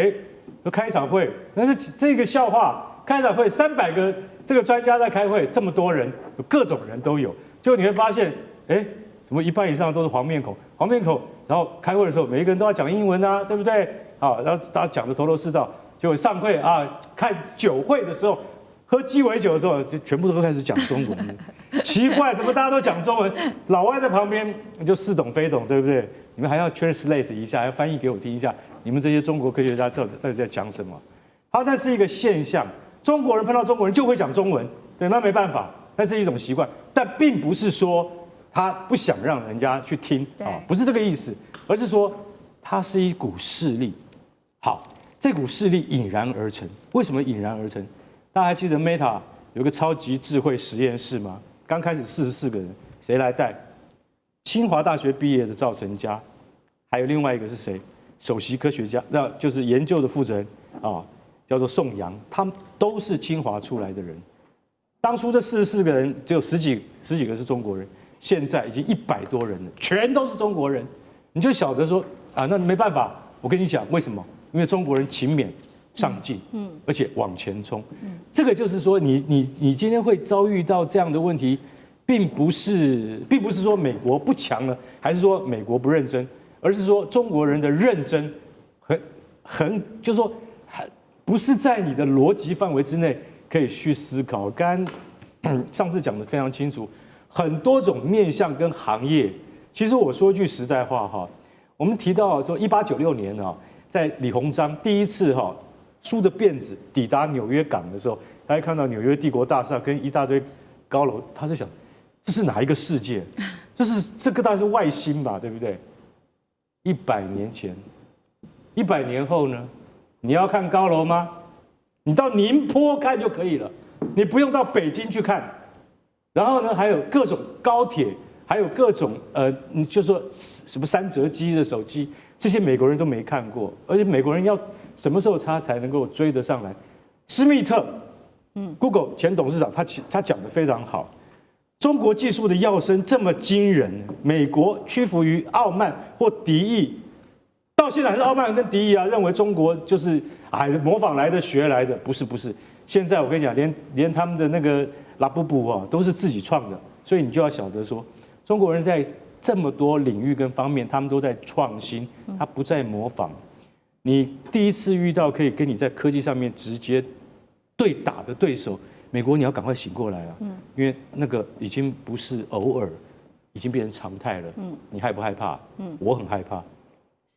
都开一场会，但是这个笑话，开一场会300个这个专家在开会，这么多人，有各种人都有，结果你会发现，怎么1半以上都是黄面孔，然后开会的时候，每一个人都要讲英文啊，对不对？然后大家讲的头头是道。结果上会看酒会的时候，喝鸡尾酒的时候，就全部都开始讲中文。奇怪，怎么大家都讲中文？老外在旁边就似懂非懂，对不对？你们还要 translate 一下，还要翻译给我听一下，你们这些中国科学家到底在讲什么？好，那是一个现象，中国人碰到中国人就会讲中文，对，那没办法，那是一种习惯，但并不是说他不想让人家去听不是这个意思，而是说它是一股势力。好。这股势力引燃而成，为什么引燃而成？大家还记得 Meta 有个超级智慧实验室吗？刚开始44个人，谁来带？清华大学毕业的赵成家，还有另外一个是谁？首席科学家，那就是研究的负责人叫做宋阳，他们都是清华出来的人。当初这44个人只有十几个是中国人，现在已经100多人了，全都是中国人。你就晓得说那没办法，我跟你讲为什么？因为中国人勤勉上进，而且往前冲，这个就是说，你今天会遭遇到这样的问题，并不是说美国不强了，还是说美国不认真，而是说中国人的认真很就是说不是在你的逻辑范围之内可以去思考。刚上次讲的非常清楚，很多种面向跟行业，其实我说句实在话我们提到说1896年在李鸿章第一次梳着辫子抵达纽约港的时候，他看到纽约帝国大厦跟一大堆高楼，他就想，这是哪一个世界？这个大概是外星吧，对不对？100年前，100年后呢？你要看高楼吗？你到宁波看就可以了，你不用到北京去看。然后呢，还有各种高铁，还有各种你就说什么3折机的手机。这些美国人都没看过，而且美国人要什么时候他才能够追得上来？施密特，Google 前董事长，他讲得非常好。中国技术的跃升这么惊人，美国屈服于傲慢或敌意，到现在还是傲慢跟敌意认为中国就是模仿来的、学来的，不是。现在我跟你讲，连他们的那个拉布布都是自己创的，所以你就要晓得说，中国人在这么多领域跟方面，他们都在创新，他不再模仿。你第一次遇到可以跟你在科技上面直接对打的对手，美国你要赶快醒过来因为那个已经不是偶尔，已经变成常态了。你害不害怕？我很害怕。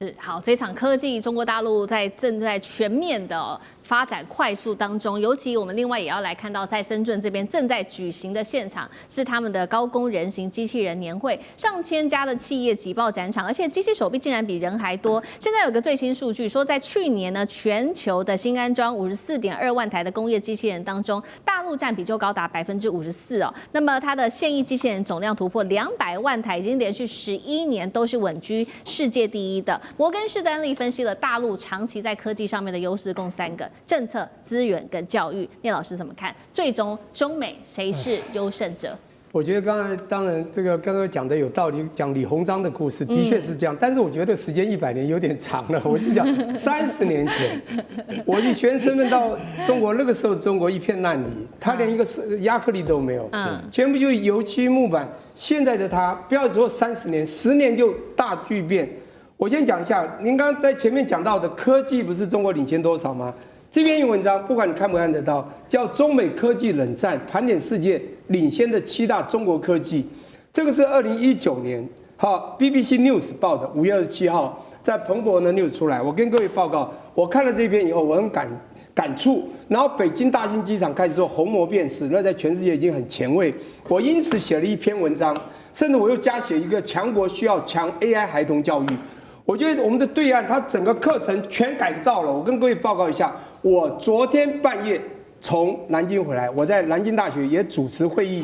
是好，这场科技中国大陆正在全面的发展快速当中，尤其我们另外也要来看到，在深圳这边正在举行的现场是他们的高工人形机器人年会，上千家的企业挤爆展场，而且机器手臂竟然比人还多。现在有个最新数据说，在去年呢，全球的新安装54.2万台的工业机器人当中，大陆占比就高达54%哦。那么它的现役机器人总量突破200万台，已经连续11年都是稳居世界第一的。摩根士丹利分析了大陆长期在科技上面的优势，共3个：政策、资源跟教育。聂老师怎么看？最终中美谁是优胜者？我觉得当然这个刚刚讲的有道理，讲李鸿章的故事的确是这样，但是我觉得时间100年有点长了。我就讲30年前，我以全身份到中国，那个时候中国一片烂泥，他连一个亚克力都没有，全部就油漆木板。现在的他，不要说30年，10年就大巨变。我先讲一下，您刚刚在前面讲到的科技不是中国领先多少吗？这篇文章不管你看不看得到，叫《中美科技冷战盘点世界领先的7大中国科技》，这个是2019年BBC News 报的，5月27号在彭博的 News 出来。我跟各位报告，我看了这篇以后，我很感触。然后北京大兴机场开始做虹膜辨识，那在全世界已经很前卫。我因此写了一篇文章，甚至我又加写一个强国需要强 AI 孩童教育。我觉得我们的对岸，它整个课程全改造了。我跟各位报告一下，我昨天半夜从南京回来，我在南京大学也主持会议，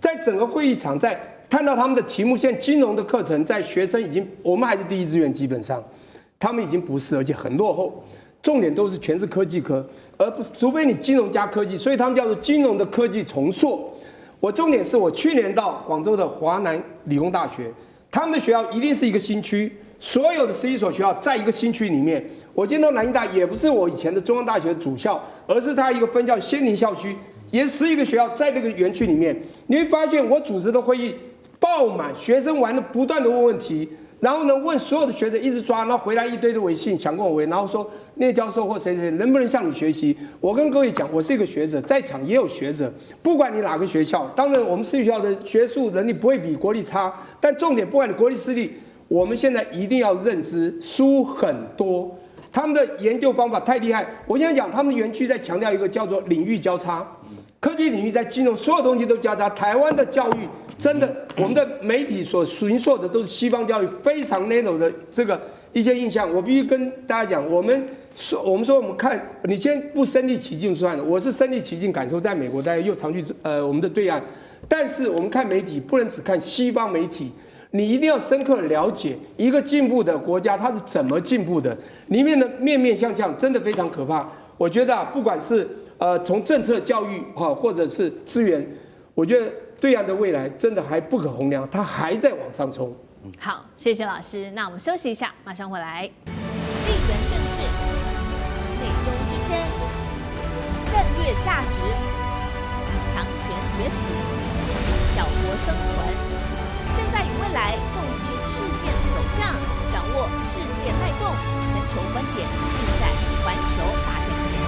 在整个会议场，在看到他们的题目，现在金融的课程在学生已经，我们还是第一志愿，基本上他们已经不是，而且很落后。重点都是全是科技科，除非你金融加科技，所以他们叫做金融的科技重塑。我重点是我去年到广州的华南理工大学，他们的学校一定是一个新区。所有的11所学校在一个新区里面，我见到南京大也不是我以前的中央大学主校，而是它一个分校仙林校区，也是11个学校在这个园区里面。你会发现我主持的会议爆满，学生玩的不断的问问题，然后呢问所有的学生一直抓，然后回来一堆的微信想跟我回，然后说聂教授或谁能不能向你学习。我跟各位讲，我是一个学者，在场也有学者，不管你哪个学校，当然我们私立学校的学术能力不会比国立差，但重点不管你国立私立。我们现在一定要认知，书很多，他们的研究方法太厉害。我现在讲，他们的园区在强调一个叫做领域交叉，科技领域在金融，所有东西都交叉。台湾的教育真的，我们的媒体所寻溯的都是西方教育非常 narrow 的这个一些印象。我必须跟大家讲，我们说我们看，你先不身临其境算了，我是身临其境感受，在美国大家又常去我们的对岸，但是我们看媒体不能只看西方媒体。你一定要深刻了解一个进步的国家它是怎么进步的，里面的面面相向真的非常可怕。我觉得不管是从政策、教育或者是资源，我觉得对岸的未来真的还不可衡量，它还在往上冲。好，谢谢老师。那我们休息一下，马上回来。地缘政治、美中之争、战略价值、强权崛起、小国生存。现在与未来洞悉事件走向，掌握世界脉动，全球观点尽在环球大战线。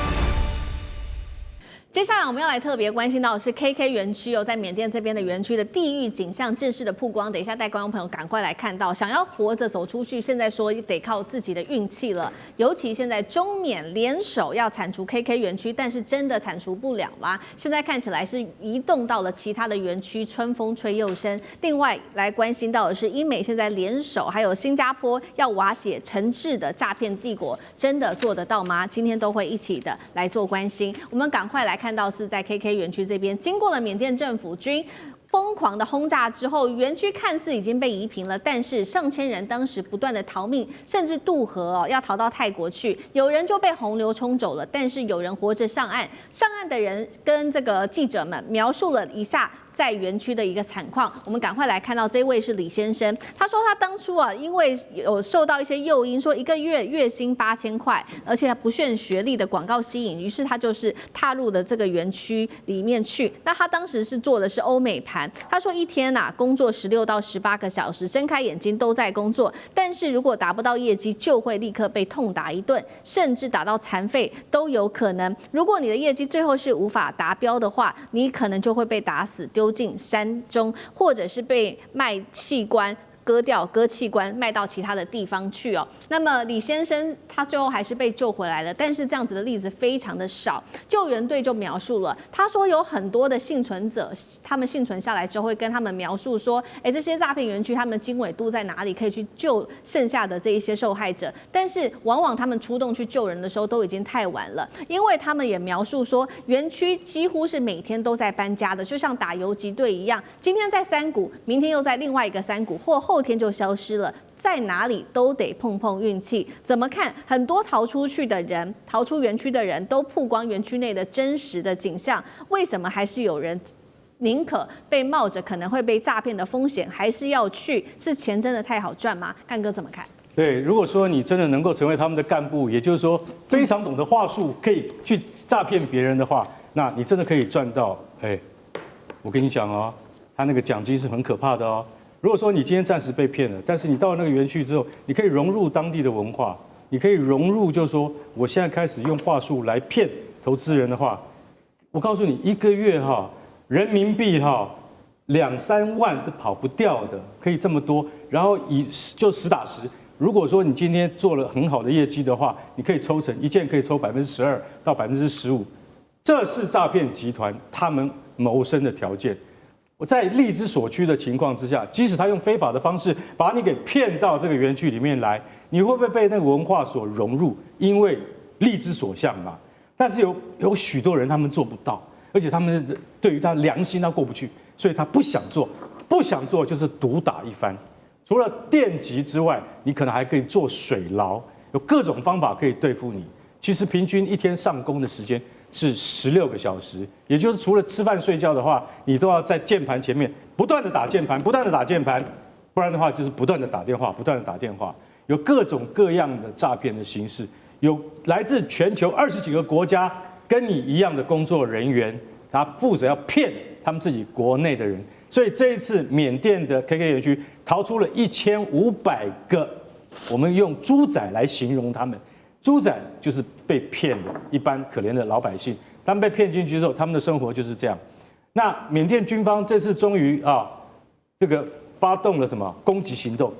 接下来我们要来特别关心到的是 KK 园区在缅甸这边的园区的地狱景象正式的曝光。等一下带观众朋友赶快来看到，想要活着走出去，现在说得靠自己的运气了。尤其现在中缅联手要铲除 KK 园区，但是真的铲除不了啦。现在看起来是移动到了其他的园区，春风吹又生。另外来关心到的是，英美现在联手，还有新加坡要瓦解诚挚的诈骗帝国，真的做得到吗？今天都会一起的来做关心。我们赶快来看到是在 KK 园区这边，经过了缅甸政府军疯狂的轰炸之后，园区看似已经被夷平了，但是上千人当时不断的逃命，甚至渡河要逃到泰国去，有人就被洪流冲走了，但是有人活着上岸。上岸的人跟这个记者们描述了一下在园区的一个惨况。我们赶快来看到这位是李先生，他说他当初因为有受到一些诱因，说1个月月薪8000块，而且他不限学历的广告吸引，于是他就是踏入了这个园区里面去。那他当时是做的是欧美盘，他说一天工作16到18个小时，睁开眼睛都在工作，但是如果达不到业绩，就会立刻被痛打一顿，甚至打到残废都有可能。如果你的业绩最后是无法达标的话，你可能就会被打死丢进山中，或者是被卖器官割掉、割器官，卖到其他的地方去哦。那么李先生他最后还是被救回来了，但是这样子的例子非常的少。救援队就描述了，他说有很多的幸存者，他们幸存下来之后会跟他们描述说，这些诈骗园区他们经纬度在哪里，可以去救剩下的这一些受害者。但是往往他们出动去救人的时候都已经太晚了，因为他们也描述说，园区几乎是每天都在搬家的，就像打游击队一样，今天在山谷，明天又在另外一个山谷，或后天就消失了。在哪里都得碰碰运气。怎么看？很多逃出去的人、逃出园区的人都曝光园区内的真实的景象，为什么还是有人宁可被冒着可能会被诈骗的风险，还是要去？是钱真的太好赚吗？干哥怎么看？对，如果说你真的能够成为他们的干部，也就是说非常懂得话术，可以去诈骗别人的话，那你真的可以赚到。我跟你讲哦，他那个奖金是很可怕的哦。如果说你今天暂时被骗了，但是你到了那个园区之后，你可以融入当地的文化，你可以融入，就是说我现在开始用话术来骗投资人的话，我告诉你，一个月人民币2、3万是跑不掉的，可以这么多。然后就实打实，如果说你今天做了很好的业绩的话，你可以抽成一件可以抽12%到15%，这是诈骗集团他们谋生的条件。我在力之所趋的情况之下，即使他用非法的方式把你给骗到这个园区里面来，你会不会被那个文化所融入？因为力之所向嘛。但是有许多人他们做不到，而且他们对于他良心他过不去，所以他不想做，不想做就是毒打一番。除了电击之外，你可能还可以做水牢，有各种方法可以对付你。其实平均一天上工的时间是16个小时，也就是除了吃饭睡觉的话，你都要在键盘前面不断的打键盘，不断的打键盘，不然的话就是不断的打电话，不断的打电话。有各种各样的诈骗的形式，有来自全球20几个国家跟你一样的工作人员，他负责要骗他们自己国内的人。所以这一次缅甸的 KK 园区逃出了1500个，我们用猪仔来形容他们。猪仔就是被骗的一般可怜的老百姓，他们被骗进去之后，他们的生活就是这样。那缅甸军方这次终于这个发动了什么攻击行动，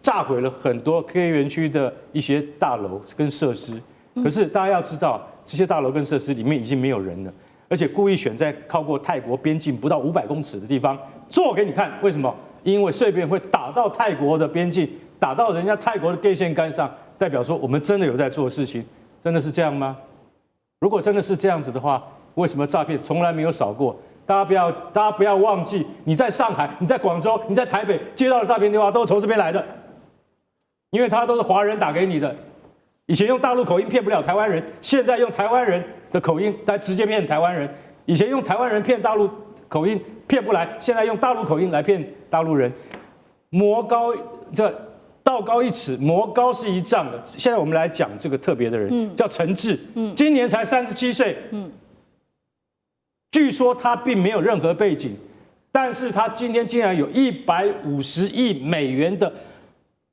炸毁了很多 KK 园区的一些大楼跟设施。可是大家要知道，这些大楼跟设施里面已经没有人了，而且故意选在靠过泰国边境不到500公尺的地方做给你看。为什么？因为碎片会打到泰国的边境，打到人家泰国的电线杆上。代表说我们真的有在做事情，真的是这样吗？如果真的是这样子的话，为什么诈骗从来没有少过？大家不要忘记，你在上海、你在广州、你在台北接到的诈骗电话都是从这边来的，因为他都是华人打给你的。以前用大陆口音骗不了台湾人，现在用台湾人的口音来直接骗台湾人。以前用台湾人骗大陆口音骗不来，现在用大陆口音来骗大陆人。魔高道高一尺，魔高是一丈的。现在我们来讲这个特别的人，叫陈志，今年才37岁，据说他并没有任何背景，但是他今天竟然有150亿美元的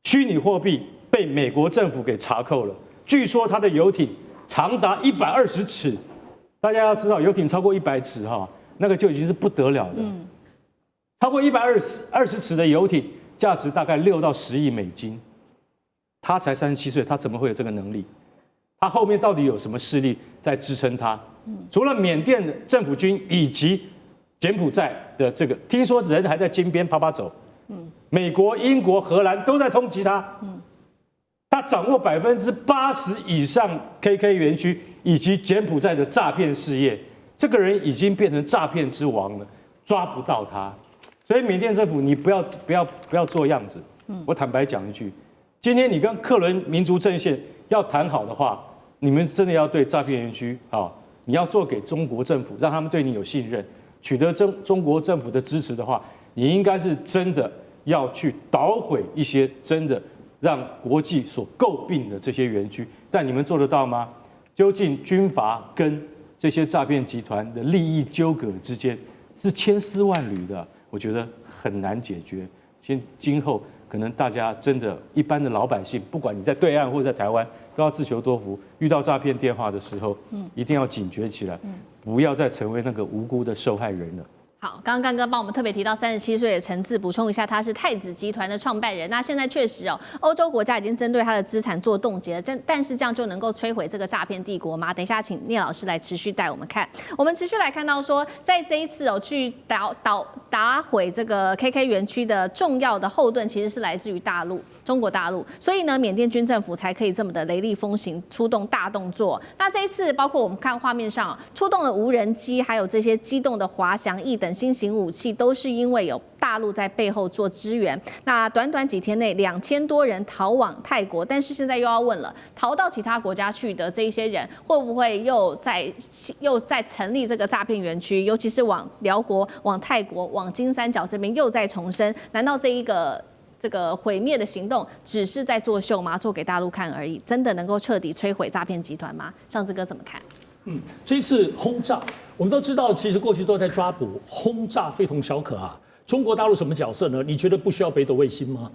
虚拟货币被美国政府给查扣了。据说他的游艇长达120尺，大家要知道，游艇超过100尺那个就已经是不得了的。超过120尺的游艇。价值大概6到10亿美金，他才37岁，他怎么会有这个能力？他后面到底有什么势力在支撑他？除了缅甸的政府军以及柬埔寨的这个，听说人还在金边啪啪走。美国、英国、荷兰都在通缉他。他掌握80%以上 KK 园区以及柬埔寨的诈骗事业，这个人已经变成诈骗之王了，抓不到他。所以缅甸政府，你不要做样子。我坦白讲一句，今天你跟克伦民族阵线要谈好的话，你们真的要对诈骗园区你要做给中国政府，让他们对你有信任，取得中国政府的支持的话，你应该是真的要去捣毁一些真的让国际所诟病的这些园区。但你们做得到吗？究竟军阀跟这些诈骗集团的利益纠葛之间是千丝万缕的。我觉得很难解决。今后可能大家真的一般的老百姓，不管你在对岸或者在台湾，都要自求多福。遇到诈骗电话的时候，一定要警觉起来，不要再成为那个无辜的受害人了。好，刚刚干哥帮我们特别提到37岁的陈志，补充一下，他是太子集团的创办人。那现在确实欧洲国家已经针对他的资产做冻结了，但是这样就能够摧毁这个诈骗帝国吗？等一下请聂老师来持续带我们看。我们持续来看到说，在这一次去打毁这个 KK 园区的重要的后盾，其实是来自于中国大陆，所以呢，缅甸军政府才可以这么的雷厉风行，出动大动作。那这一次，包括我们看画面上出动了无人机，还有这些机动的滑翔翼等新型武器，都是因为有大陆在背后做支援。那短短几天内，2000多人逃往泰国，但是现在又要问了，逃到其他国家去的这一些人，会不会又在成立这个诈骗园区？尤其是往辽国、往泰国、往金三角这边又在重申，难道这个毁灭的行动只是在作秀吗？做给大陆看而已，真的能够彻底摧毁诈骗集团吗？上志哥怎么看？这次轰炸，我们都知道，其实过去都在抓捕，轰炸非同小可啊。中国大陆什么角色呢？你觉得不需要北斗卫星吗？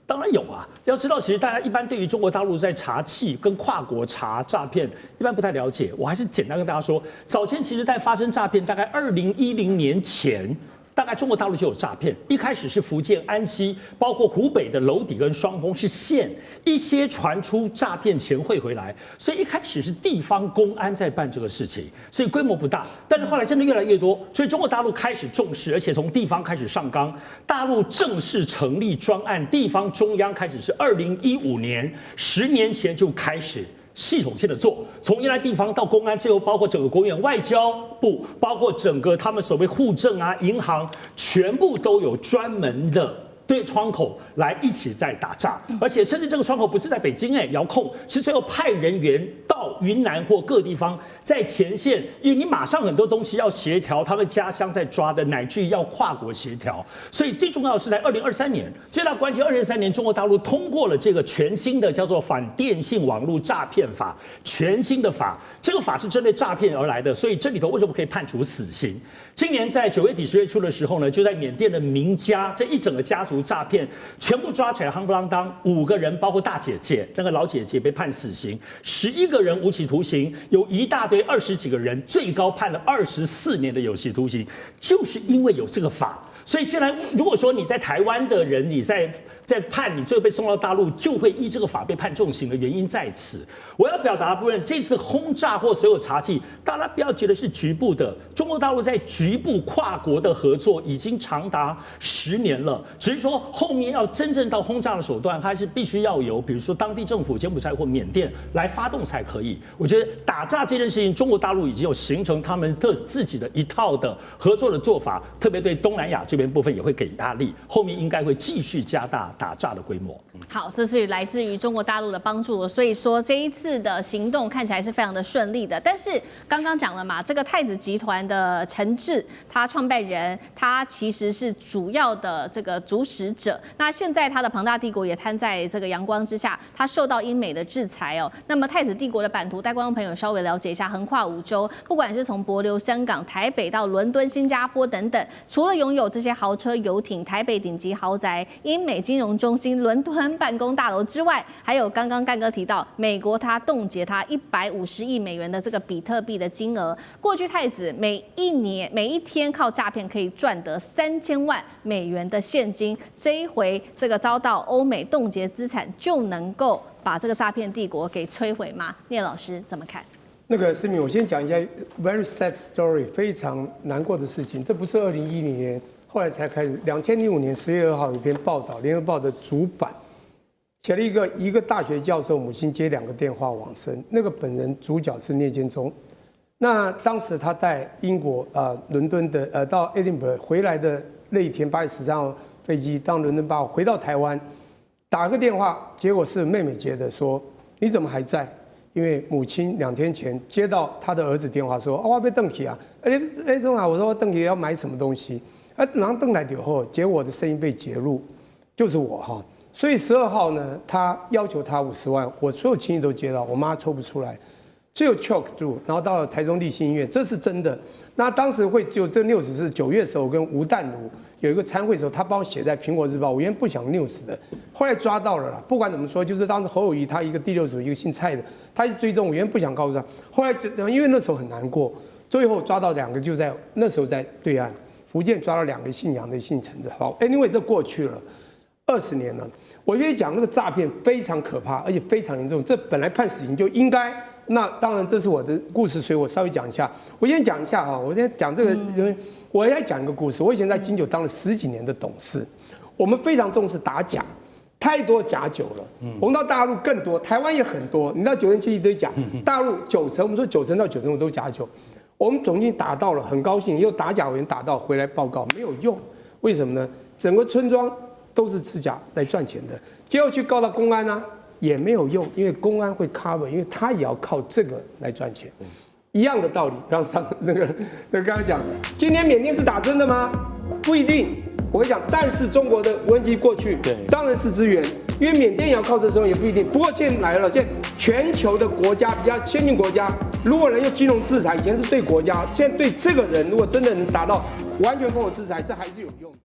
当然有啊。要知道，其实大家一般对于中国大陆在查缉跟跨国查诈骗，一般不太了解。我还是简单跟大家说，早前其实在发生诈骗，大概2010年前。大概中国大陆就有诈骗，一开始是福建安溪，包括湖北的娄底跟双峰是县，一些传出诈骗钱汇回来，所以一开始是地方公安在办这个事情，所以规模不大，但是后来真的越来越多，所以中国大陆开始重视，而且从地方开始上纲，大陆正式成立专案，地方中央开始是2015年，10年前就开始。系统性的做，从原来地方到公安，最后包括整个国务院外交部，包括整个他们所谓户政啊、银行，全部都有专门的对窗口来一起在打诈，而且甚至这个窗口不是在北京遥控，是最后派人员到云南或各地方在前线，因为你马上很多东西要协调，他们家乡在抓的，乃至于要跨国协调，所以最重要的是在2023年，最大关键2023年，中国大陆通过了这个全新的叫做《反电信网络诈骗法》，全新的法，这个法是针对诈骗而来的，所以这里头为什么可以判处死刑？今年在9月底10月初的时候呢，就在缅甸的名家这一整个家族诈骗全部抓起来，夯不啷当，5个人，包括大姐姐，那个老姐姐被判死刑，11个人无期徒刑，有一大堆20几个人，最高判了24年的有期徒刑，就是因为有这个法。所以现在，如果说你在台湾的人，你在判，你最后被送到大陆，就会依这个法被判重刑的原因在此。我要表达的部分，这次轰炸或所有查缉，大家不要觉得是局部的，中国大陆在局部跨国的合作已经长达10年了，只是说后面要真正到轰炸的手段，还是必须要由比如说当地政府、柬埔寨或缅甸来发动才可以。我觉得打诈这件事情，中国大陆已经有形成他们自己的一套的合作的做法，特别对东南亚这边部分也会给压力，后面应该会继续加大打诈的规模。好，这是来自于中国大陆的帮助，所以说这一次的行动看起来是非常的顺利的。但是刚刚讲了嘛，这个太子集团的陈志，他创办人，他其实是主要的这个主使者。那现在他的庞大帝国也摊在这个阳光之下，他受到英美的制裁哦。那么太子帝国的版图，带观众朋友稍微了解一下，横跨5洲，不管是从帛琉、香港、台北到伦敦、新加坡等等，除了拥有这些豪车、游艇、台北顶级豪宅、英美金融中心、伦敦办公大楼之外，还有刚刚干哥提到，美国他冻结他150亿美元的这个比特币的金额。过去太子每一天靠诈骗可以赚得3000万美元的现金，这一回这个遭到欧美冻结资产，就能够把这个诈骗帝国给摧毁吗？聂老师怎么看？那个思敏，我先讲一下 very sad story， 非常难过的事情。这不是2010年后来才开始，2005年10月2号有一篇报道，《联合报》的主版写了一个大学教授母亲接2个电话往生，那个本人主角是聂建中。那当时他带英国伦敦的到 Edinburgh 回来的那一天8月13号飞机到伦敦8号回到台湾，打个电话，结果是妹妹接的，说你怎么还在？因为母亲2天前接到他的儿子电话说，我被邓起啊，那种啊，我说邓起要买什么东西，然后邓来以后，结果我的声音被揭露，就是我哈，所以12号呢，他要求他50万，我所有亲戚都接到，我妈抽不出来，最后 choke 住，然后到了台中立新医院，这是真的。那当时会就这 news 是9月的时候，我跟吴淡如有一个参会的时候，他帮我写在苹果日报，我原本不想 news 的，后来抓到了啦。不管怎么说，就是当时侯友宜他一个第6组一个姓蔡的，他一直追踪，我原本不想告诉他，后来因为那时候很难过，最后抓到2个，就在那时候在对岸福建抓到2个姓杨的、姓陈的。好 ，anyway 这过去了20年了。我跟你讲，那个诈骗非常可怕，而且非常严重。这本来判死刑就应该。那当然这是我的故事，所以我稍微讲一下。我先讲一下哈，我先讲这个，因为我要讲一个故事。我以前在金酒当了10几年的董事，我们非常重视打假。太多假酒了，我们到大陆更多，台湾也很多。你知道9年前一堆假，大陆90%，我们说90%到95%都假酒。我们总经理打到了，很高兴，也有打假委员打到回来报告没有用，为什么呢？整个村庄都是吃假来赚钱的，结果去告到公安啊，也没有用，因为公安会 cover， 因为他也要靠这个来赚钱。一样的道理，刚刚讲，今天缅甸是打真的吗？不一定。我跟你讲，但是中国的无人机过去，当然是支援，因为缅甸也要靠这时候也不一定。不过现在来了，现在全球的国家比较先进国家，如果能用金融制裁，以前是对国家，现在对这个人，如果真的能达到完全封锁制裁，这还是有用。